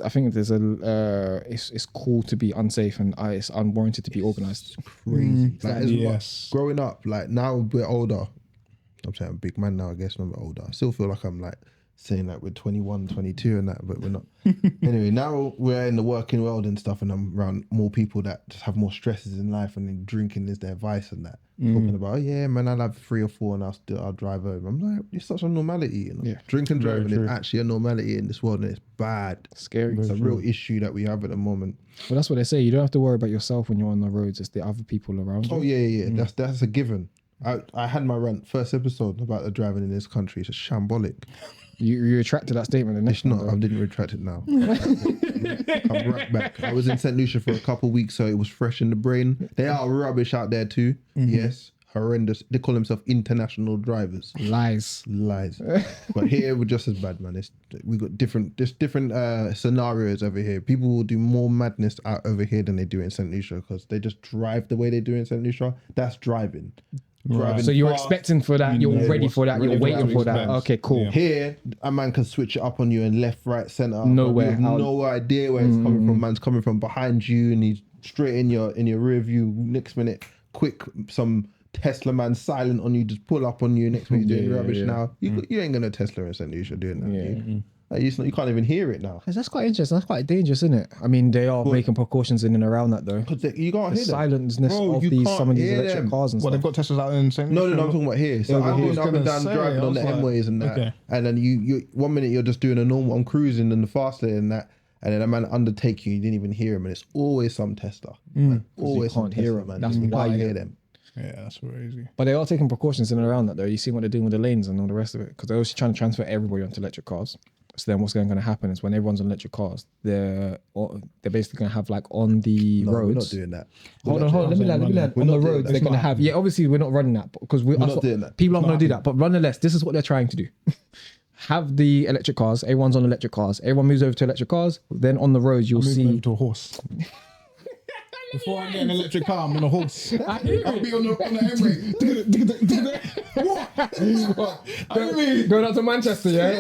think there's a it's cool to be unsafe and it's unwarranted to be organized. Crazy. Like, as Yes. growing up, like now we're older. I'm saying I'm a big man now, I guess, when I'm older. I still feel like I'm like saying that we're 21, 22 and that, but we're not. Anyway, now we're in the working world and stuff, and I'm around more people that just have more stresses in life, and then drinking is their vice and that. Talking about, oh yeah, man, I'll have 3 or 4 and I'll drive home. I'm like, it's such a normality, you know? Yeah. Drinking and Very driving true. is actually a normality in this world, and it's bad. Scary. It's a real issue that we have at the moment. But that's what they say. You don't have to worry about yourself when you're on the roads. It's the other people around you. Oh yeah. That's a given. I had my rant first episode about the driving in this country. It's just shambolic. You retracted that statement. The next It's not. one, I didn't retract it now. I'm right back. I was in St. Lucia for a couple of weeks, so it was fresh in the brain. They are rubbish out there too. Yes, horrendous. They call themselves international drivers. though. Lies. Lies. But here we're just as bad, man. We got different scenarios over here. People will do more madness out over here than they do in St. Lucia because they just drive the way they do in St. Lucia. That's driving. Driving So you're fast. expecting for that. You're know ready what's for that. You're ready for waiting what for to that. expect. Okay, cool. Yeah. Here, a man can switch it up on you and left, right, center. Nowhere. You have no idea where it's coming from. Man's coming from behind you, and he's straight in your rear view. Next minute, quick, some Tesla man silent on you, just pull up on you. Next minute, he's doing Yeah, rubbish. yeah. Now you ain't gonna Tesla in St. Lucia doing that. Yeah. Like, you can't even hear it now. That's quite interesting. That's quite dangerous, isn't it? I mean, they are making precautions in and around that though. Because you can't The hear them. silenceness Bro, of you these can't some of these hear electric them. cars and Well, stuff. they've got Teslas out in St. No, I'm talking about here. So I I've was been up and gonna down say, driving I on the was like, M-ways and that. okay. And then you 1 minute you're just doing a normal, I'm cruising in the fast lane and that. And then a man undertake you didn't even hear him. And it's always some Tesla. Man. Always some can't hear Tesla, him. man. That's you why can't you- hear them. Yeah, that's crazy. But they are taking precautions in and around that though. You see what they're doing with the lanes and all the rest of it because they're also trying to transfer everybody onto electric cars. So then what's going to happen is when everyone's on electric cars, they're basically going to have like on the No, we're not roads. doing that. Hold on. Let me land. We're On not the doing roads, that. they're going to have. Yeah, obviously we're not running that because we're not doing that. People aren't going to do that. But nonetheless, this is what they're trying to do. Have the electric cars. Everyone's on electric cars. Everyone moves over to electric cars. Then on the roads, you'll see. Move to a horse. Before I get an electric car, I'm on a horse. I'll be on the Emirates. Going out to Manchester, yeah.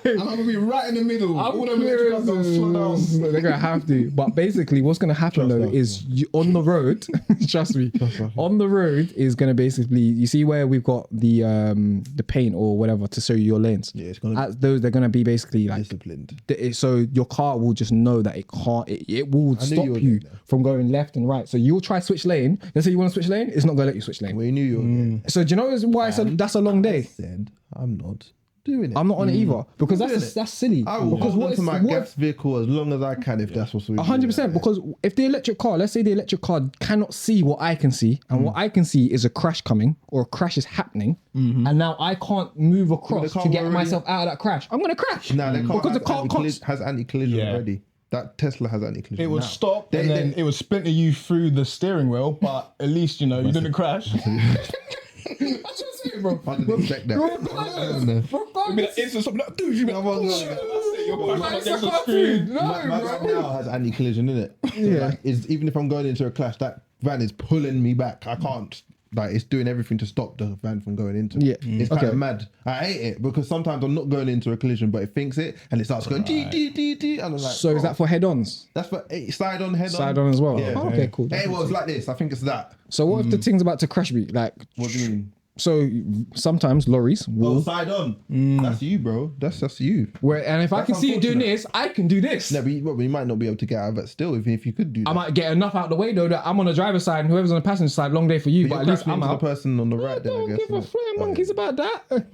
And I'm gonna be right in the middle. All them electric cars gonna slow down. They're gonna have to. But basically, what's gonna happen though is on the road. Trust me. On the road is gonna basically. You see where we've got the paint or whatever to show you your lanes. Yeah, it's gonna As those they're gonna be basically like disciplined. So your car will just know that it can't. It will I knew stop you were you getting from going left and right. So you'll try switch lane. Let's say you want to switch lane. It's not gonna let you switch lane. We knew you were getting So do you know why that's a long day? said, I'm not doing it. I'm not on it either because that's silly. I will Because hold what on is to my what gas vehicle as long as I can if that's what's 100%. Because if the electric car, let's say the electric car cannot see what I can see, and what I can see is a crash coming or a crash is happening, and now I can't move across car to get already- myself out of that crash, I'm gonna crash. Nah, the car because the car can't. has anti-collision Yeah. already. That Tesla has anti-collision. It would now. stop and then it would splinter you through the steering wheel, but at least you know you didn't crash. That's just it, bro. I didn't expect that. It'd be like instant stop. Like, dude, you be like, No, no, no. that's it. You're Like, quite it's a against the cartoon. screen. No, My bro. van now has anti-collision in it. Yeah. Like, even if I'm going into a clash, that van is pulling me back. I can't. Like, it's doing everything to stop the van from going into it. Yeah. It's kind Okay. of mad. I hate it because sometimes I'm not going into a collision, but it thinks it and it starts going and I'm like, So is that for head-ons? that's for side on, head on. Side on as well. Yeah. Oh, okay, cool. Hey, well, it's like this. I think it's that. So what if the thing's about to crash me? Like, What do you mean? so sometimes lorries Oh, will. side on. That's you, bro. That's you. And if I can see it doing unfortunate. this, I can do this. No, but you might not be able to get out of it still, even if you could do that. I might get enough out the way though that I'm on the driver's side and whoever's on the passenger side, long day for you. But at least I'm the out. person on the right I there, I don't guess. give a innit? flying monkeys about that.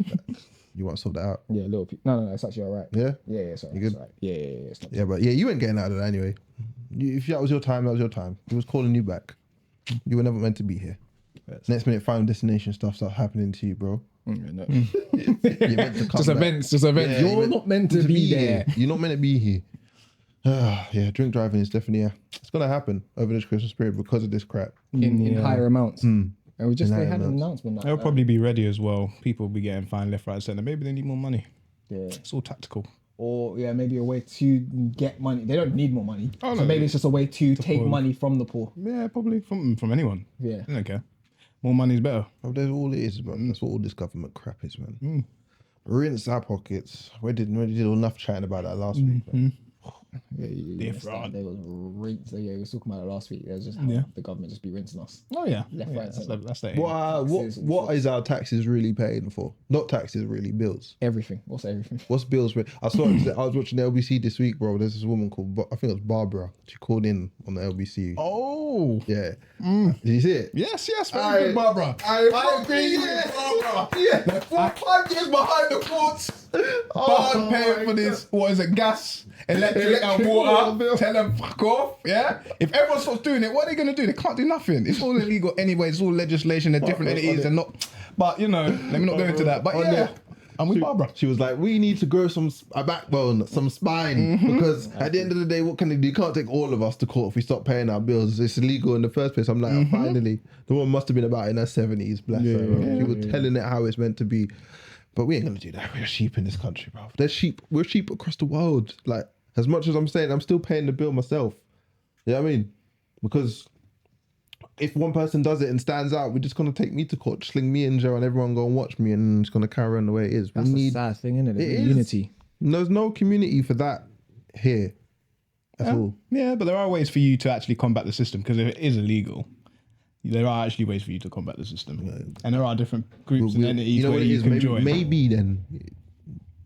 You want to sort that out? Yeah, little no, it's actually all right. Yeah? Yeah, sorry. You good? It's all right. Yeah, it's not. Yeah, but yeah, you ain't getting out of that anyway. If that was your time, that was your time. He was calling you back. You were never meant to be here. Next minute, final destination stuff starts happening to you, bro. No. You're meant to come Just back. events. Yeah, You're not meant to be there. here. You're not meant to be here. Yeah, drink driving is definitely it's gonna happen over this Christmas period because of this crap. In higher amounts. And we just In they higher had an amounts. announcement. They'll probably be ready as well. People will be getting fined left, right, centre. Maybe they need more money. Yeah. It's all tactical. Or maybe a way to get money. They don't need more money. Oh, So no. maybe it's just a way to take poor. money from the poor. Yeah, probably from anyone. Yeah. I don't care. More money is better. Oh, that's all it is, bro. That's what all this government crap is, man. Rinse our pockets. We did enough chatting about that last week. Man. Yeah, fraud. they was rinsed. Yeah, we was talking about it last week. It was just how the government just be rinsing us. Oh yeah, Left, yeah, right, centre. that's the aim. What is our taxes really paying for? Not taxes, really bills. Everything. What's everything? What's bills? I was watching the LBC this week, bro. There's this woman called I think it was Barbara. She called in on the LBC. Oh Yeah. Did you see it? yes, very good, Barbara. I agree with Barbara. Yeah. 5 years behind the courts. I'm paying for this. What is it? Gas, electric, and water. bill. Tell them fuck off. Yeah. If everyone stops doing it, what are they gonna do? They can't do nothing. It's all illegal anyway. It's all legislation. They're different entities and not. But you know, let me not go into that. But yeah, I'm with Barbara. She was like, we need to grow a backbone, some spine, because at the end of the day, what can they do? You can't take all of us to court if we stop paying our bills. It's illegal in the first place. I'm like, oh, finally, the woman must have been about in her 70s, bless her. Bro. She was telling it how it's meant to be. But we ain't gonna do that. We're sheep in this country, bro. They're sheep. We're sheep across the world. Like, as much as I'm saying, I'm still paying the bill myself. You know what I mean? Because if one person does it and stands out, we're just gonna take me to court, sling me in jail, and everyone go and watch me, and it's gonna carry on the way it is. That's a sad thing, isn't it? It is. Unity. There's no community for that here at all. Yeah, but there are ways for you to actually combat the system because if it is illegal, there are actually ways for you to combat the system, and there are different groups and entities where you can join. Maybe then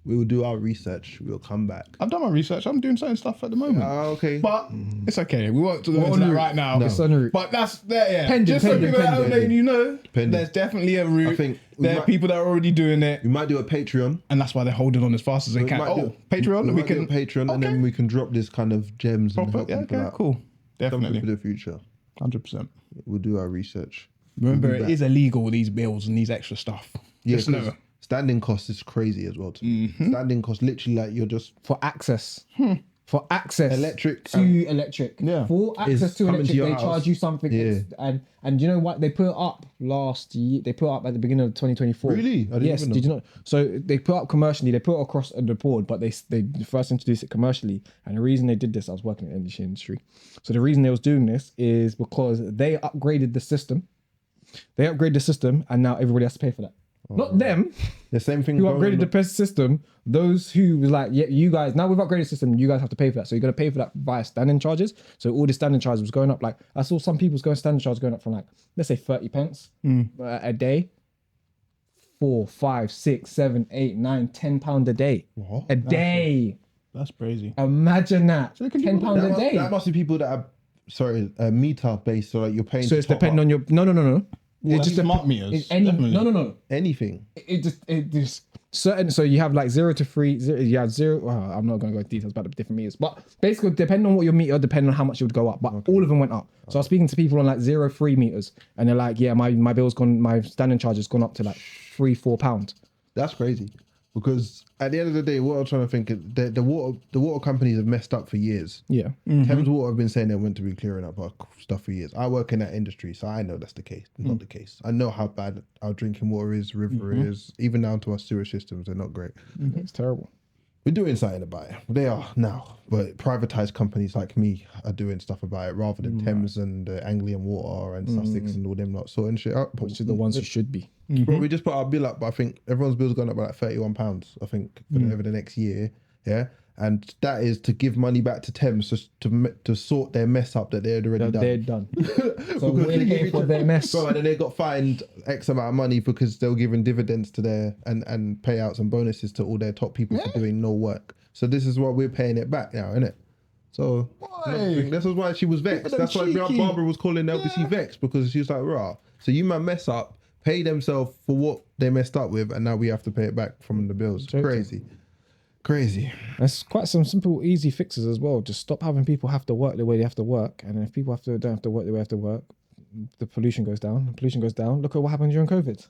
we will do our research. We'll come back. I've done my research. I'm doing certain stuff at the moment. Okay. But it's okay. We won't go into that right now. It's on route. But that's there. Yeah. Pending, Just so pending, people that pending. you know, Pending. there's definitely a route. I think we there are might- people that are already doing it, we might do a Patreon. and that's why they're holding on as fast as they can. might Oh, do- Patreon. We We might do can a Patreon, and then we can drop this kind of gems and proper. help Yeah, people okay, out. cool. Something Definitely, for the future. 100%. We'll do our research. Remember, We'll be it back. is illegal. These bills and these extra stuff. Yeah, Just 'cause know. standing cost is crazy as well. Standing cost, literally, like you're just For access. For access Electric, to electric. Yeah. For access Is to coming electric, to your they house. charge you something. Yeah. And you know what? They put it up last year. They put it up at the beginning of 2024. Really? I didn't Yes. even know. Did you not? So they put up commercially. They put it across the board, but they first introduced it commercially. And the reason they did this, I was working in the energy industry. So the reason they was doing this is because they upgraded the system. They upgraded the system, and now everybody has to pay for that. Not them. the same thing. Who going upgraded on- the PES system, those who was like, yeah, you guys, now we've upgraded the system, you guys have to pay for that. So you're going to pay for that via standing charges. So all the standing charges was going up. Like I saw some people's standing charges going up from like, let's say 30 pence a day, 4, 5, 6, 7, 8, 9, 10 pound a day. What? A day. That's crazy. Imagine that. they can do 10 pound That a must, day. that must be people that are meter based, so like you're paying. So to it's top depending up on your, no. Well, It just smart meters. it's any, definitely. no. anything. It just certain. So you have like 0 to 3. You have 0. Well, I'm not going to go into details about the different meters, but basically, depending on what your meter, depending on how much it would go up. But all of them went up. So I was speaking to people on like 0, 3 meters, and they're like, "Yeah, my bill's gone. My standing charge has gone up to like 3, 4 pounds." That's crazy. Because at the end of the day, what I'm trying to think is the water companies have messed up for years. Yeah, Thames Water have been saying they want to be clearing up our stuff for years. I work in that industry, so I know that's the case. Not the case. I know how bad our drinking water is, river is, even down to our sewer systems. They're not great. it's terrible. We're doing something about it. They are now, but privatized companies like me are doing stuff about it rather than Thames and Anglian Water and Sussex and all them not sorting shit out. Which are the ones who should be. Bro, we just put our bill up, but I think everyone's bill's gone up by like £31, I think, over the next year. Yeah. And that is to give money back to Thames just to sort their mess up that they had already done. They're done. So Because we're they give paying each for other- their mess. Bro, and then they got fined X amount of money because they were giving dividends to their and payouts and bonuses to all their top people for doing no work. So this is what we're paying it back now, isn't it? So this is why she was vexed. That's why cheeky. Barbara was calling LBC vexed, because she was like, rah. So you man mess up, pay themselves for what they messed up with, and now we have to pay it back from the bills. Joking. Crazy. There's quite some simple, easy fixes as well. Just stop having people have to work the way they have to work, and then if people don't have to work the way they have to work, the pollution goes down. The pollution goes down. Look at what happened during COVID.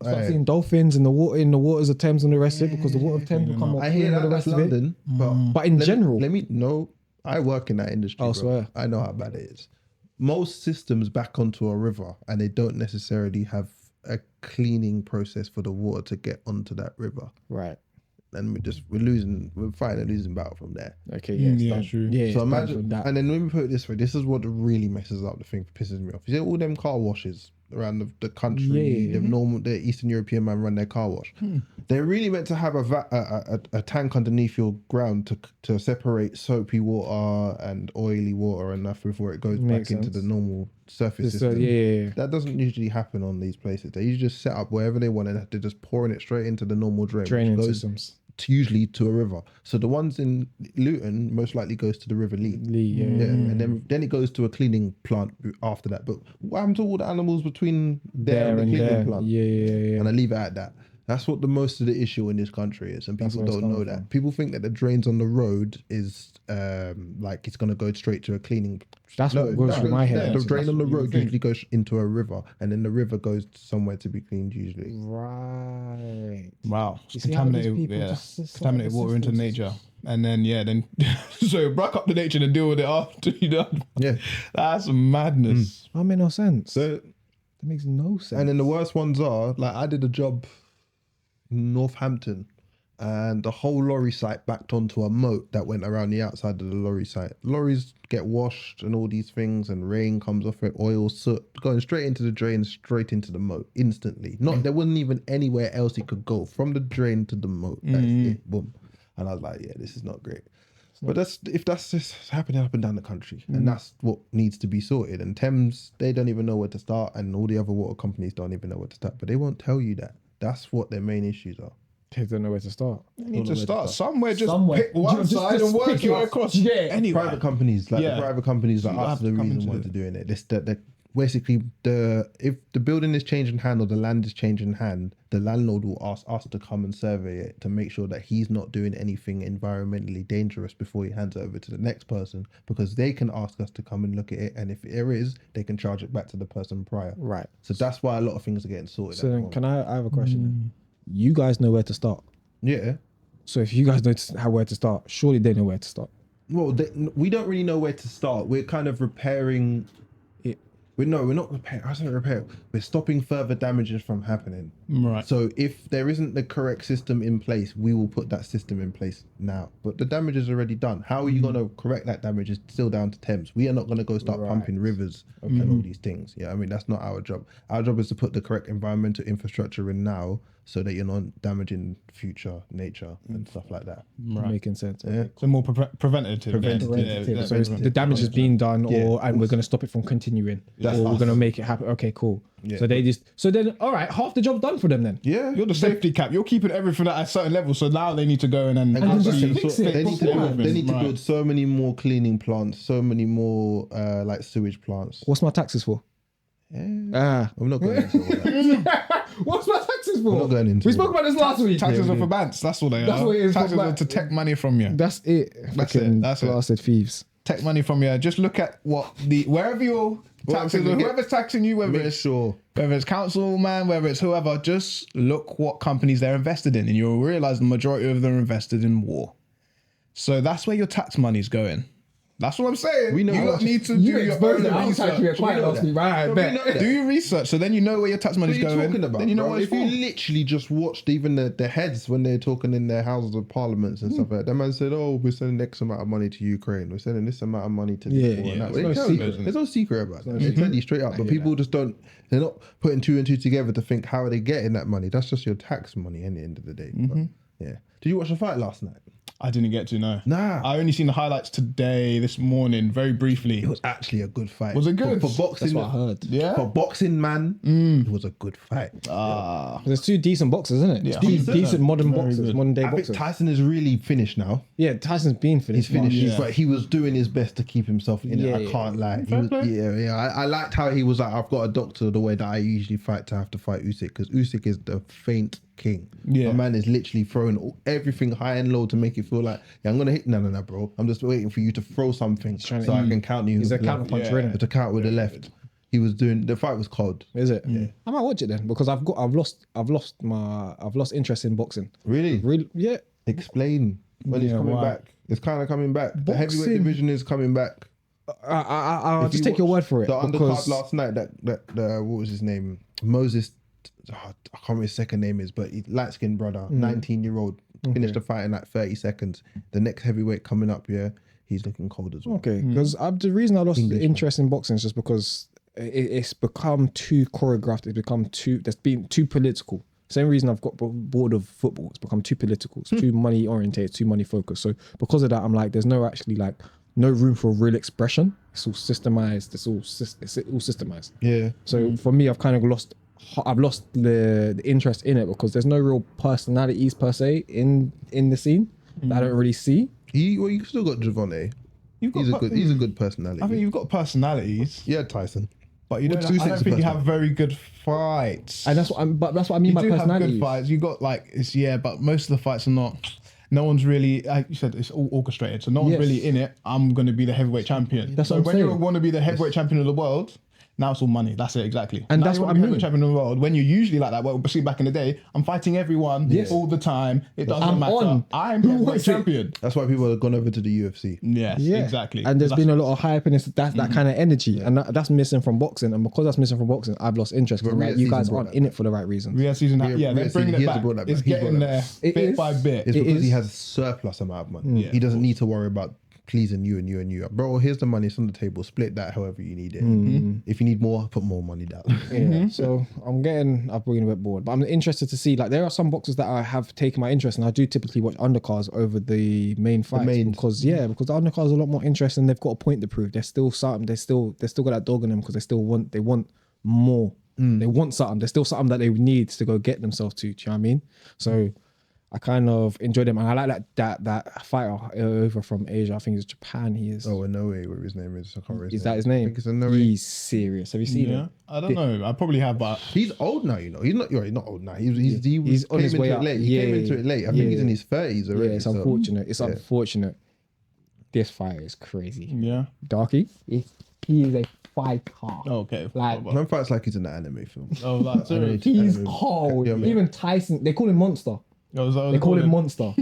Start Aye. seeing dolphins in the waters of Thames and the rest of it, because the water of Thames will come more I clean hear than that the that's rest of it. London, But in general, I work in that industry. Oh, bro. swear. I know how bad it is. Most systems back onto a river, and they don't necessarily have a cleaning process for the water to get onto that river. right? And we're fighting a losing battle from there. Okay, yeah, it's Yeah, done. true. Yeah, So it's done imagine, from that. and then let me put it this way: this is what really messes up the thing, pisses me off. You see all them car washes around the country, Yeah. the Eastern European man run their car wash. They're really meant to have a tank underneath your ground to separate soapy water and oily water enough before it goes Makes back into sense. the normal surface So, system. yeah. That doesn't usually happen on these places. They usually just set up wherever they want, and they're just pouring it straight into the normal drain, which Draining goes systems. usually to a river. So the ones in Luton most likely goes to the River Lee. Yeah. Yeah, and then it goes to a cleaning plant after that. But what happened to all the animals between there and the cleaning there. plant? Yeah. And I leave it at that. That's what the most of the issue in this country is, and That's people where it's don't know coming that. from. People think that the drains on the road is like it's gonna go straight to a cleaning. That's what goes through my head. The actually. drain on the what you road think. usually goes into a river, and then the river goes somewhere to be cleaned usually. Right. Wow. You see how these Contaminated, people yeah. just sort Contaminated the water into systems. nature. And then, so back up the nature and deal with it after you done. Yeah. That's madness. That made no sense. So That makes no sense. And then the worst ones are, like, I did a job in Northampton, and the whole lorry site backed onto a moat that went around the outside of the lorry site. Lorries get washed and all these things, and rain comes off it, oil, soot, going straight into the drain, straight into the moat instantly. There wasn't even anywhere else it could go from the drain to the moat. That's it, boom. And I was like, yeah, this is not great. But if that's just happening up and down the country, and that's what needs to be sorted. And Thames, they don't even know where to start, and all the other water companies don't even know where to start. But they won't tell you that. That's what their main issues are. They don't know where to start. You need to start somewhere. Just Somewhere. pick one Just side and work pick your it. way across. Yeah. Anyway. Private companies, like Yeah. the private companies like You us, have are the to come reason into why it. they're doing it. That basically if the building is changing hand or the land is changing hand, the landlord will ask us to come and survey it to make sure that he's not doing anything environmentally dangerous before he hands it over to the next person, because they can ask us to come and look at it, and if there is, they can charge it back to the person prior. Right. So that's why a lot of things are getting sorted. So at the then, moment. can I have a question? you guys know where to start. Yeah. So if you guys know where to start, surely they know where to start. Well, we don't really know where to start. We're kind of repairing. It. We're not repairing. I say repair. We're stopping further damages from happening. Right. So if there isn't the correct system in place, we will put that system in place now. But the damage is already done. How are you going to correct that damage? Is still down to Thames. We are not going to go start pumping rivers and all these things. Yeah, I mean that's not our job. Our job is to put the correct environmental infrastructure in now, so that you're not damaging future nature and stuff like that. Making sense. Yeah. So more preventative. Preventative. So the damage is being done, and we're going to stop it from continuing, or we're going to make it happen. Okay, cool. Yeah. So then, all right, half the job's done for them then. Yeah. You're the safety cap. You're keeping everything at a certain level. So now they need to go in and Exactly. fix So it they need to beforehand. build so many more cleaning plants, so many more like sewage plants. What's my taxes for? I'm not going into all that. What's my taxes for? We're not going into We spoke all about this last week. Taxes are for banks. That's what they are. That's what it is for Taxes are banks. to take money from you. That's it. That's it. Fucking That's it. blasted thieves. Take money from you. Just look at what wherever your taxes, I'm saying, whoever's taxing you, Make sure. whether it's council man, whether it's whoever, just look what companies they're invested in, and you'll realize the majority of them are invested in war. So that's where your tax money's going. That's what I'm saying. We know you that. need to do your own research. Right, Do your research, so then you know where your tax What money's are you going. talking about? Then you know bro? what it's If for. you literally just watched even the heads when they're talking in their houses of parliaments and stuff like that, that man said, "Oh, we're sending X amount of money to Ukraine. We're sending this amount of money to Yeah, people." yeah. And that. There's They no tell secret, you. isn't it? There's no secret about that. They tell you straight up, but people just don't. They're not putting two and two together to think how are they getting that money. That's just your tax money at the end of the day. But, yeah. Did you watch the fight last night? I didn't get to know. Nah. I only seen the highlights this morning, very briefly. It was actually a good fight. Was it good? For boxing? That's what I heard. Yeah. For boxing, man, it was a good fight. There's two decent boxers, isn't it? Yeah. Two Decent. decent modern Very boxers, good. modern day I think boxers. Tyson is really finished now. Yeah, Tyson's been finished. He's finished, Yeah. but he was doing his best to keep himself in it. Yeah, I yeah. can't lie. He was, yeah. I liked how he was like, I've got a doctor the way that I usually fight to have to fight Usyk, because Usyk is the feint king. Yeah. My man is literally throwing everything high and low to make it feel like, yeah, I'm gonna hit no, bro. I'm just waiting for you to throw something so trying to- I can counter you. He's a with the counter left. puncher, innit? To count with the left. He was doing the fight was cold. Is it? Yeah. I might watch it then because I've lost interest in boxing. Really? Really? Yeah. Explain when it's Yeah, coming why? back. It's kind of coming back. The heavyweight Boxing- division is coming back. I'll If just you take your word watched for it. The undercard because last night, that what was his name? Moses. I can't remember his second name is, but light skinned brother, 19-year-old, finished the fight in like 30 seconds. The next heavyweight coming up, he's looking cold as well. okay, because the reason I lost the interest in boxing is just because it's become too choreographed. It's become that's been too political. Same reason I've got bored of football. It's become too political. It's too money orientated, too money focused. So because of that, I'm like, there's no room for real expression. It's all systemized. It's all systemized. Yeah. So for me, I've kind of lost the interest in it because there's no real personalities per se in the scene that I don't really see. You still got Javante. He's a good personality. I think you've got personalities, Yeah, Tyson. but you don't. Usyk's I don't a think you have personality. very good fights. And that's what I mean you by do have personalities. good fights. You got but most of the fights are not. No one's really. Like you said, it's all orchestrated, so no one's Yes. really in it. I'm going to be the heavyweight champion. That's so what I'm when you saying. want to be the heavyweight champion of the world. Now it's all money. That's it, exactly. And now that's you what wanna I be heavyweight mean. champion of the world. When you're usually like that, well, see back in the day, I'm fighting everyone all the time. It doesn't I'm matter. on. I'm Who heavyweight wants it? champion. That's why people have gone over to the UFC. Yes, Yeah, exactly. And there's That's- been a lot of hype and that kind of energy, and that's missing from boxing. And because that's missing from boxing, I've lost interest. 'Cause I'm But like, you Rhea guys season aren't brought in it for the right reasons. Rhea season, Yeah, they're Rhea bringing season, it he has back. brought that It's back. He's getting brought there that It bit is. by bit. It's It because he is. has a surplus amount of money. Yeah, He doesn't need to worry about pleasing you and you and you. Bro, here's the money. It's on the table. Split that however you need it. If you need more, put more money down. Yeah. So I'm getting a bit bored, but I'm interested to see. Like, there are some boxers that I have taken my interest, and I do typically watch undercards over the main fights mains. because the undercards are a lot more interesting. They've got a point to prove. They're still something. They still got that dog in them because they want more. They want something. There's still something that they need to go get themselves to. Do you know what I mean? So I kind of enjoy them, and I like that fighter over from Asia. I think it's Japan. He is. Oh, no way, what his name is. I can't remember. Is that his name? I think it's a no way. He's serious. Have you seen Yeah, him? I don't know. I probably have, but He's old now, you know. He's not old now. He He's on came his into way it up. late. He came Yeah, into it late. I yeah. think he's in his 30s already. Yeah, it's so- unfortunate. It's unfortunate. this fighter is crazy. Yeah. Darky, he is a fighter. Okay. Like, Man fights like he's in an anime film. Oh, like serious. he's Anime. cold. Yeah, man. Even Tyson, they call him Monster. Oh, is that what They call him it? Monster.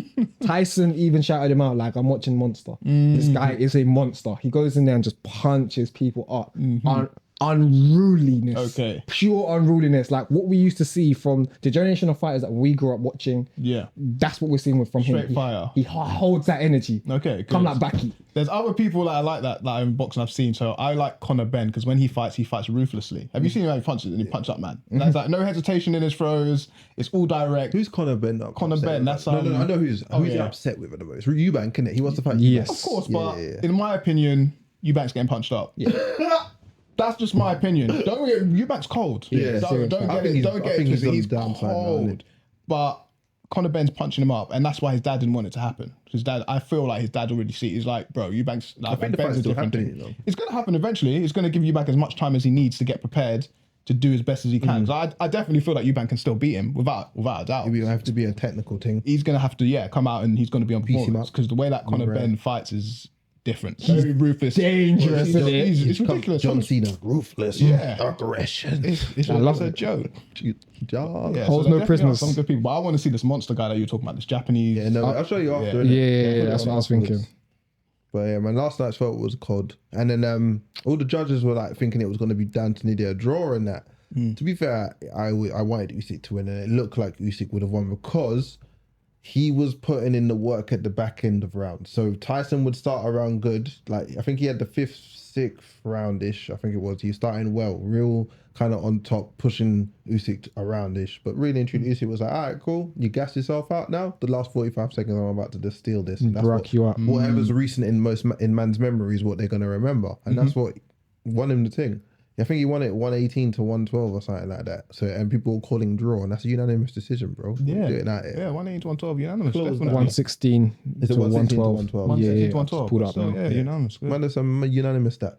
Tyson even shouted him out like, I'm watching Monster. This guy is a monster. He goes in there and just punches people up. Unruliness. Okay. Pure unruliness. Like what we used to see from the generation of fighters that we grew up watching. Yeah. That's what we're seeing from him. Straight fire. He holds that energy. Okay. Good. Come like Baki. There's other people that I like that in boxing I've seen. So I like Conor Benn because when he fights ruthlessly. Have you seen how he punches and he punches up, man? There's like no hesitation in his throws. It's all direct. Who's Conor Benn? Conor Benn, that's no, I know who's he yeah. upset with at the moment. It's Eubank, isn't it? He wants to fight. Yes. Eubank. Of course, but Yeah. in my opinion, Eubank's getting punched up. Yeah. That's just my opinion. Don't get Eubank's cold. Yeah, don't get it twisted. He's downside now, cold. isn't it? But Conor Benn's punching him up, and that's why his dad didn't want it to happen. His dad, I feel like his dad already see. He's like, bro, Eubank's. Like, I think the Ben's fight's a still different happening, thing. though. It's gonna happen eventually. It's gonna give Eubank as much time as he needs to get prepared to do as best as he can. So I definitely feel like Eubank can still beat him without a doubt. It'll have to be a technical thing. He's gonna have to come out and he's gonna be on Beat him performance up. because the way that Conor Right. Benn fights is different. Very ruthless. dangerous, isn't it? It's ridiculous. John Cena, ruthless, Yeah. aggression. It's I love a it. joke. Yeah, Yeah, Holds there no definitely are prisoners. Some good people, but I want to see this monster guy that you were talking about. This Japanese. no, I'll show you after. Yeah. innit? Yeah, that's what I was thinking. But yeah, man, last night's fight was COD. And then all the judges were like thinking it was going to be down to nearly a draw and that. To be fair, I wanted Usyk to win and it looked like Usyk would have won because he was putting in the work at the back end of rounds. So Tyson would start around good. Like, I think he had the 5th, 6th round-ish, I think it was. He was starting well, real kind of on top, pushing Usyk around-ish. But really and truly, Usyk was like, all right, cool. You gassed yourself out now. The last 45 seconds, I'm about to just steal this. And that's Rock you up. Whatever's recent in man's memory is what they're going to remember. And that's what won him the thing. I think he won it 118 to 112 or something like that. So, and people were calling draw, and that's a unanimous decision, bro. Yeah. Do it out here. Yeah, 118 to 112, unanimous. Close, Definitely. 116 Is it to 116 to 112. 112? Yeah, 116 yeah, to 112. pulled up So, now. yeah, unanimous. Good. Man, there's some unanimous stat.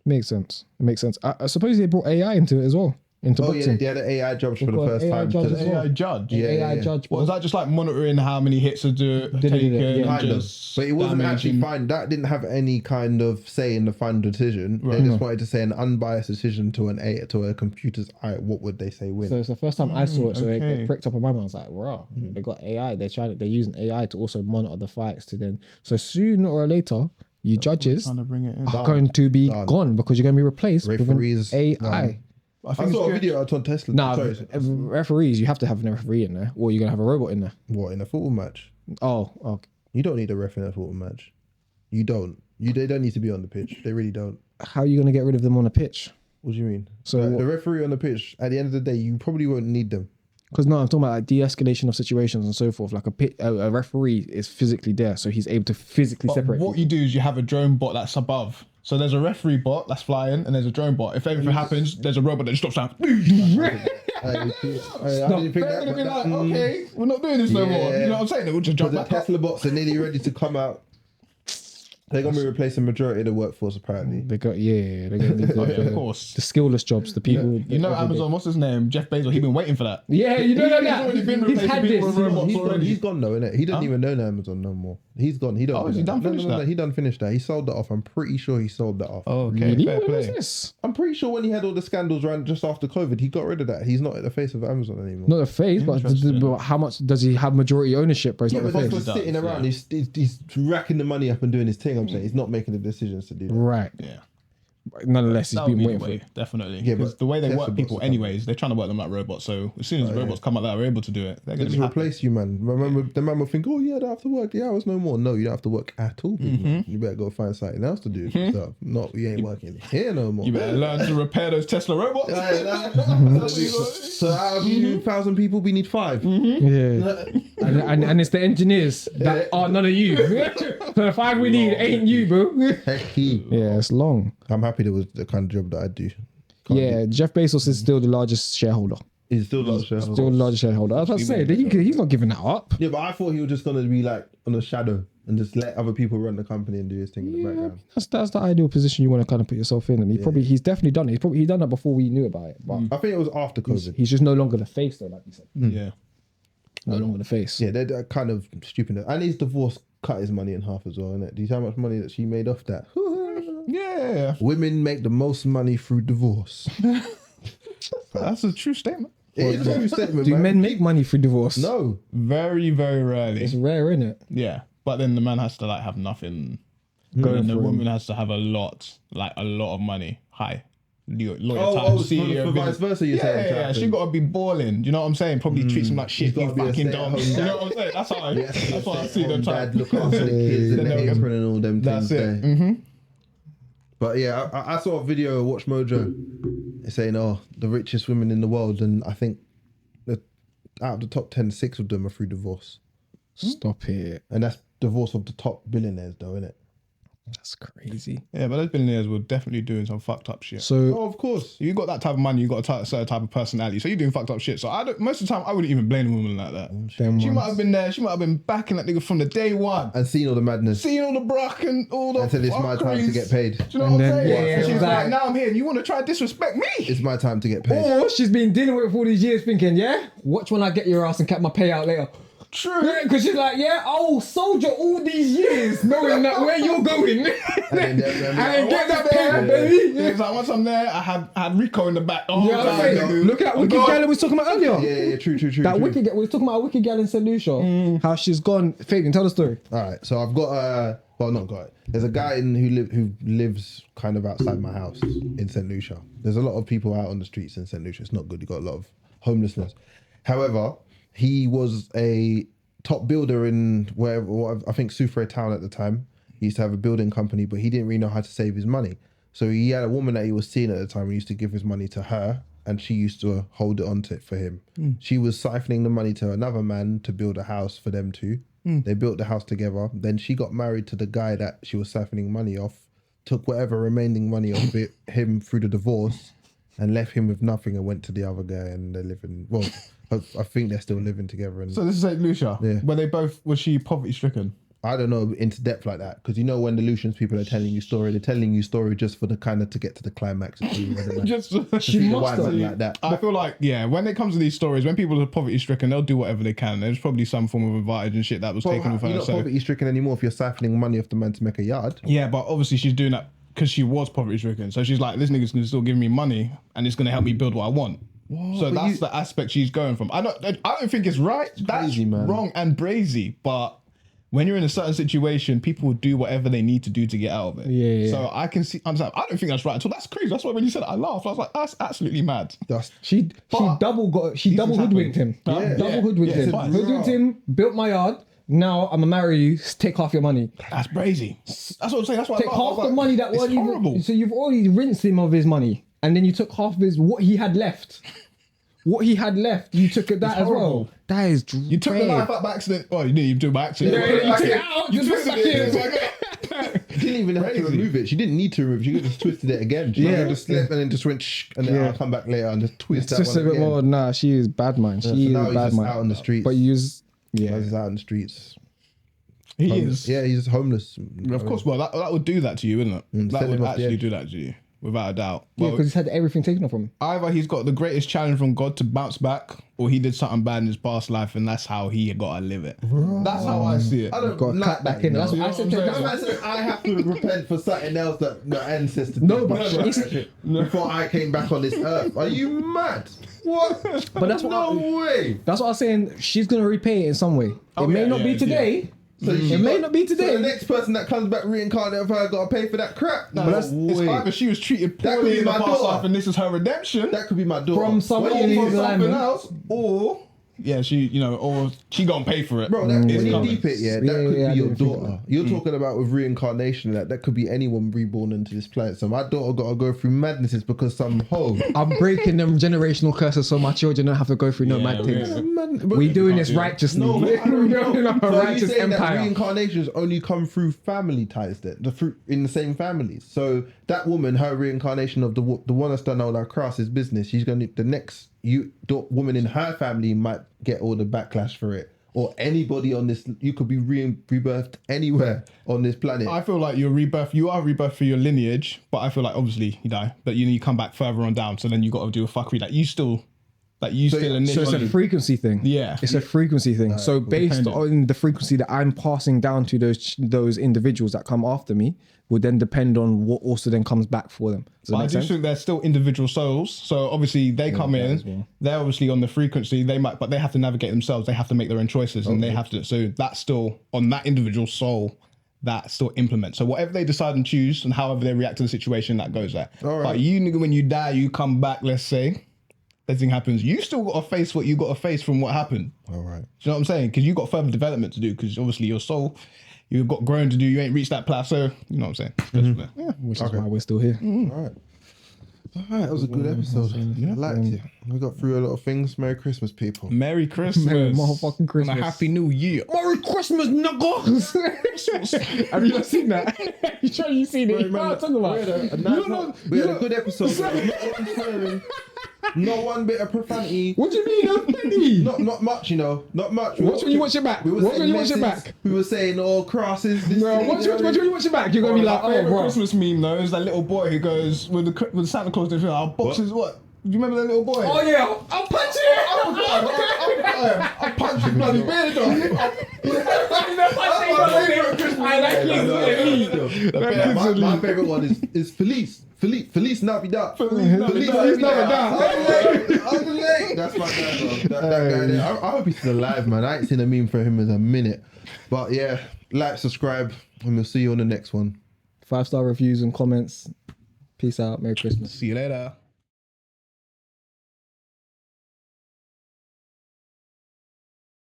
Makes sense. It makes sense. I suppose they brought AI into it as well. Into Oh, yeah, boxing. they had an AI judge for the got first AI time. judge to- as well. AI judge. Yeah, AI yeah. judge. What, is that just like monitoring how many hits are taken? yeah. Kind of. just But it wasn't damage actually and- fine. That didn't have any kind of say in the final decision. They just wanted to say an unbiased decision to a computer's eye. What would they say win? So it's the first time I saw it, so okay. it pricked up on my mind. I was like, "Wow, they got AI. They're using AI to also monitor the fights to then. So sooner or later, you judges Trying to bring it in. are going to be gone because you're going to be replaced Referees, with an AI. I I think saw a it's good. video out on Tesla. Now, Sorry, referees, you have to have a referee in there, or you're going to have a robot in there. what, in a football match? Oh, okay. You don't need a ref in a football match. You don't. They don't need to be on the pitch. They really don't. How are you going to get rid of them on the pitch? What do you mean? So Like, what- the referee on the pitch, at the end of the day, you probably won't need them. Because no, I'm talking about like de-escalation of situations and so forth. Like a referee is physically there, so he's able to physically But separate. what you do is you have a drone bot that's above. So there's a referee bot that's flying, and there's a drone bot. If anything happens, there's a robot that just stops down. I didn't think They're gonna be like, okay, we're not doing this no more. Yeah. You know what I'm saying? They will just jump The back up. Tesla bots are nearly ready to come out. They're going to be replacing the majority of the workforce, apparently. They got they're going to Oh, yeah, of the course. skillless jobs, the people. You know Amazon, what's his name? Jeff Bezos, he's been waiting for that. Yeah, you know He's that. already been He's replacing had people this. with robots already. He's gone though, innit? He doesn't even know Amazon no more. He's gone. He don't. Oh, is he done finished that? He done finished that. He sold that off. I'm pretty sure he sold that off. Oh, okay, Really? fair What is play. this? I'm pretty sure when he had all the scandals around just after COVID, he got rid of that. He's not at the face of Amazon anymore. Not the face, but how much does he have majority ownership? But he's Yeah, not but the that's face. for sitting does, around. yeah. He's racking the money up and doing his thing. I'm saying he's not making the decisions to do that. Right. Yeah. But nonetheless, he's That would been be the waiting for way, it. definitely. Yeah, Because but the way they Tesla work people bots are anyways, they're trying to work them like robots. So as soon as robots come out that are able to do it, they're going They to just be happy. replace you, man. Remember, the man will think, oh yeah, I don't have to work the hours no more. No, you don't have to work at all, big man. You better go find something else to do. So, no, you ain't working here no more. You better learn to repair those Tesla robots. So out of 1,000 people, we need 5. Yeah. and it's the engineers that are none of you. So the 5 we need ain't you, bro. Heck, Yeah, it's long. I'm happy there was the kind of job that I do. Yeah, Jeff Bezos is still the largest shareholder. He's still not sure. Still the largest shareholder. I was about to say, he's not giving that up. Yeah, but I thought he was just gonna be like on a shadow and just let other people run the company and do his thing in the background. That's the ideal position you want to kind of put yourself in. And he's definitely done it. He's done that before we knew about it. But I think it was after COVID. he's just no longer the face, though, like you said. Yeah. No longer the face. Yeah, they're kind of stupid. And he's divorced cut his money in half as well, innit? Do you see how much money that she made off that? Yeah, Women make the most money through divorce. that's a true statement. It is a true statement, Do man. men make money through divorce? No. Very, very rarely. It's rare, isn't it? Yeah, but then the man has to like have nothing, Going and the for him. woman has to have a lot of money. High. Lawyer Oh, time, for CEO, vice versa, you're saying? Yeah, she got to be balling. Do you know what I'm saying? Probably treats him like shit. gotta You be a fucking dumb. stay-at-home You dad. know what I'm saying? That's how that's what I see them Dad type. look after the kids and Then the they'll apron and all them That's things it. there. But yeah, I saw a video of Watch Mojo saying, "Oh, the richest women in the world," and I think that out of the top 10, 6 of them are through divorce, Stop it. and that's divorce of the top billionaires, though, isn't it? That's crazy. Yeah, but those billionaires were definitely doing some fucked up shit. So Oh, of course. You got that type of money, you got a certain type of personality, so you're doing fucked up shit. So I don't. Most of the time, I wouldn't even blame a woman like that. them She ones. might have been there. She might have been backing that nigga from the day one. And seeing all the madness. Seeing all the bruck and all the Until it's my time to fuckeries. get paid. Do you know And what I'm then- saying? yeah, And she's like- like, now I'm here and you want to try to disrespect me? It's my time to get paid. Or she's been dealing with it for all these years thinking, yeah, watch when I get your ass and cap my payout later. True. Yeah, because she's like, yeah, I'll soldier all these years knowing that where you're going. And then And get that payout, Yeah. baby. It's like once I'm there, I had Rico in the back. Oh, You know what I'm saying? Look at that wicked girl that we was talking about earlier. yeah, true. That true. wicked girl, we was talking about a wicked girl in St. Lucia. How she's gone. Fabian, tell the story. All right, so I've got well, not got it. There's a guy who lives kind of outside my house in St. Lucia. There's a lot of people out on the streets in St. Lucia. It's not good. You got a lot of homelessness. However, he was a top builder in I think Soufrière Town at the time. He used to have a building company, but he didn't really know how to save his money. So he had a woman that he was seeing at the time. He used to give his money to her, and she used to hold it onto it for him. She was siphoning the money to another man to build a house for them two. They built the house together. Then she got married to the guy that she was siphoning money off, took whatever remaining money off him through the divorce, and left him with nothing and went to the other guy, and they're living, well, I think they're still living together. And So this is St. Lucia. Yeah. Where they both, was she poverty stricken? I don't know into depth like that, because you know when the Lucians people are telling you story, they're telling you story just for the kind of to get to the climax. Just She must must have. like that. I feel like, yeah, when it comes to these stories, when people are poverty stricken, they'll do whatever they can. There's probably some form of advantage and shit that was taken with You're her. not So poverty stricken anymore if you're siphoning money off the man to make a yard. yeah, but obviously she's doing that because she was poverty stricken. So she's like, this nigga's gonna still give me money and it's gonna help me build what I want. So but that's the aspect she's going from. I don't think it's right. That's crazy, man. wrong and brazy. But when you're in a certain situation, people will do whatever they need to do to get out of it. Yeah. So I can understand. I don't think that's right at all. That's crazy. That's why when you said it, I laughed. I was like, that's absolutely mad. She But double things hoodwinked him. happen. Yeah. Double Yeah. hoodwinked Yeah, him. fine. Hoodwinked him, built my yard. Now I'm gonna marry you. Take half your money. That's brazy. That's what I'm saying. That's why Take I laughed. I half was the like, money that it's wasn't horrible. even. So you've already rinsed him of his money, and then you took half of his what he had left. What he had left, you took that as well. horrible. That is You took the knife out by accident. Well, you didn't even do it by accident. Yeah, you took it out, You just twisted back it. in. It's like, She didn't even have to Crazy. remove it. She didn't need to remove it. She could have just twisted it again. She Yeah. just slept and then just went shh, and then Yeah. I'll come back later and just twist that Just one a bit again. more. Nah, she is bad man. She So is now a he's bad just man. out on the streets. But you use, yeah. He's out on the streets. he Homeless. is. Yeah, he's homeless. Of course, well, that would do that to you, wouldn't it? That send would him off the actually edge. do that to you, without a doubt. Yeah, Well, because he's had everything taken off from him. either he's got the greatest challenge from God to bounce back, or he did something bad in his past life, and that's how he got to live it. That's how I see it. I don't Got to like cut back that, in. you That's know? what I said. You know what I'm That's saying? why I have to repent for something else that the ancestors No, did but it's- before I came back on this earth. Are you mad? What? But that's what no way. That's what I was saying. She's gonna repay it in some way. Oh, It may yeah, not be yeah, today. So she It may got- not be So today. the next person that comes back reincarnated of her got to pay for that crap. No, No it's way. either she was treated That could poorly be in the my past daughter. life, and this is her redemption, That could be my daughter. From some When or you alien need from to- something alignment. else, or yeah, or she gonna pay for it. Bro, that, when you coming. deep it, yeah, that Yeah, could yeah, I be your didn't think daughter. You're talking about with reincarnation, that could be anyone reborn into this planet. So my daughter got to go through madnesses because some hoe. I'm breaking them generational curses so my children don't have to go through no Yeah, mad things. yeah. We doing this do that. righteously. No, We're but I don't know. building up a So are you righteous saying that empire. reincarnations only come through family ties then, in the same families. So that woman, her reincarnation of the one that's done all that crass's business, she's gonna the next woman in her family might get all the backlash for it. Or anybody on this, you could be rebirthed anywhere on this planet. I feel like you are rebirth for your lineage, but I feel like obviously you die, but you come back further on down, so then you got to do a fuckery that you still Like you still So initially. it's a frequency thing. Yeah. It's a frequency thing. So based on the frequency that I'm passing down to those individuals that come after me, would then depend on what also then comes back for them. Does that But I make do sense? think they're still individual souls. So obviously they come in, they're obviously on the frequency. But they have to navigate themselves. They have to make their own choices, and they have to. So that's still on that individual soul. That still implements. So whatever they decide and choose, and however they react to the situation, that goes there. All right. But you, nigga, when you die, you come back. Let's say that thing happens. You still got to face what you got to face from what happened. All right. Do you know what I'm saying? Because you got further development to do. Because obviously your soul, you've got growing to do. You ain't reached that plateau. You know what I'm saying? Yeah. Which is why we're still here. All right. All right, that was a good episode. I liked it. We got through a lot of things. Merry Christmas, people. Merry Christmas. Merry motherfucking Christmas. And a Happy New Year. Merry Christmas, niggas! Have you not seen that? You sure you seen it? What I'm talking about? We had a good episode. Not one bit of profanity. What do you mean? Offended? Not much, you know. Not much. Watch when you watch it back. Watch when you watch it back. We were saying all crosses. No, watch when you watch it back. You're gonna be like, My favorite bro. Christmas meme though is that little boy who goes with the Santa Claus. They feel our boxes. What? Do you remember that little boy? Oh yeah, I'll punch it. I punched his bloody beard off. My favorite one is Feliz Navidad. Feliz Navidad. That's my guy, bro. That guy there. I hope he's still alive, man. I ain't seen a meme for him in a minute. But yeah, like, subscribe, and we'll see you on the next one. 5-star reviews and comments. Peace out. Merry Christmas. See you later.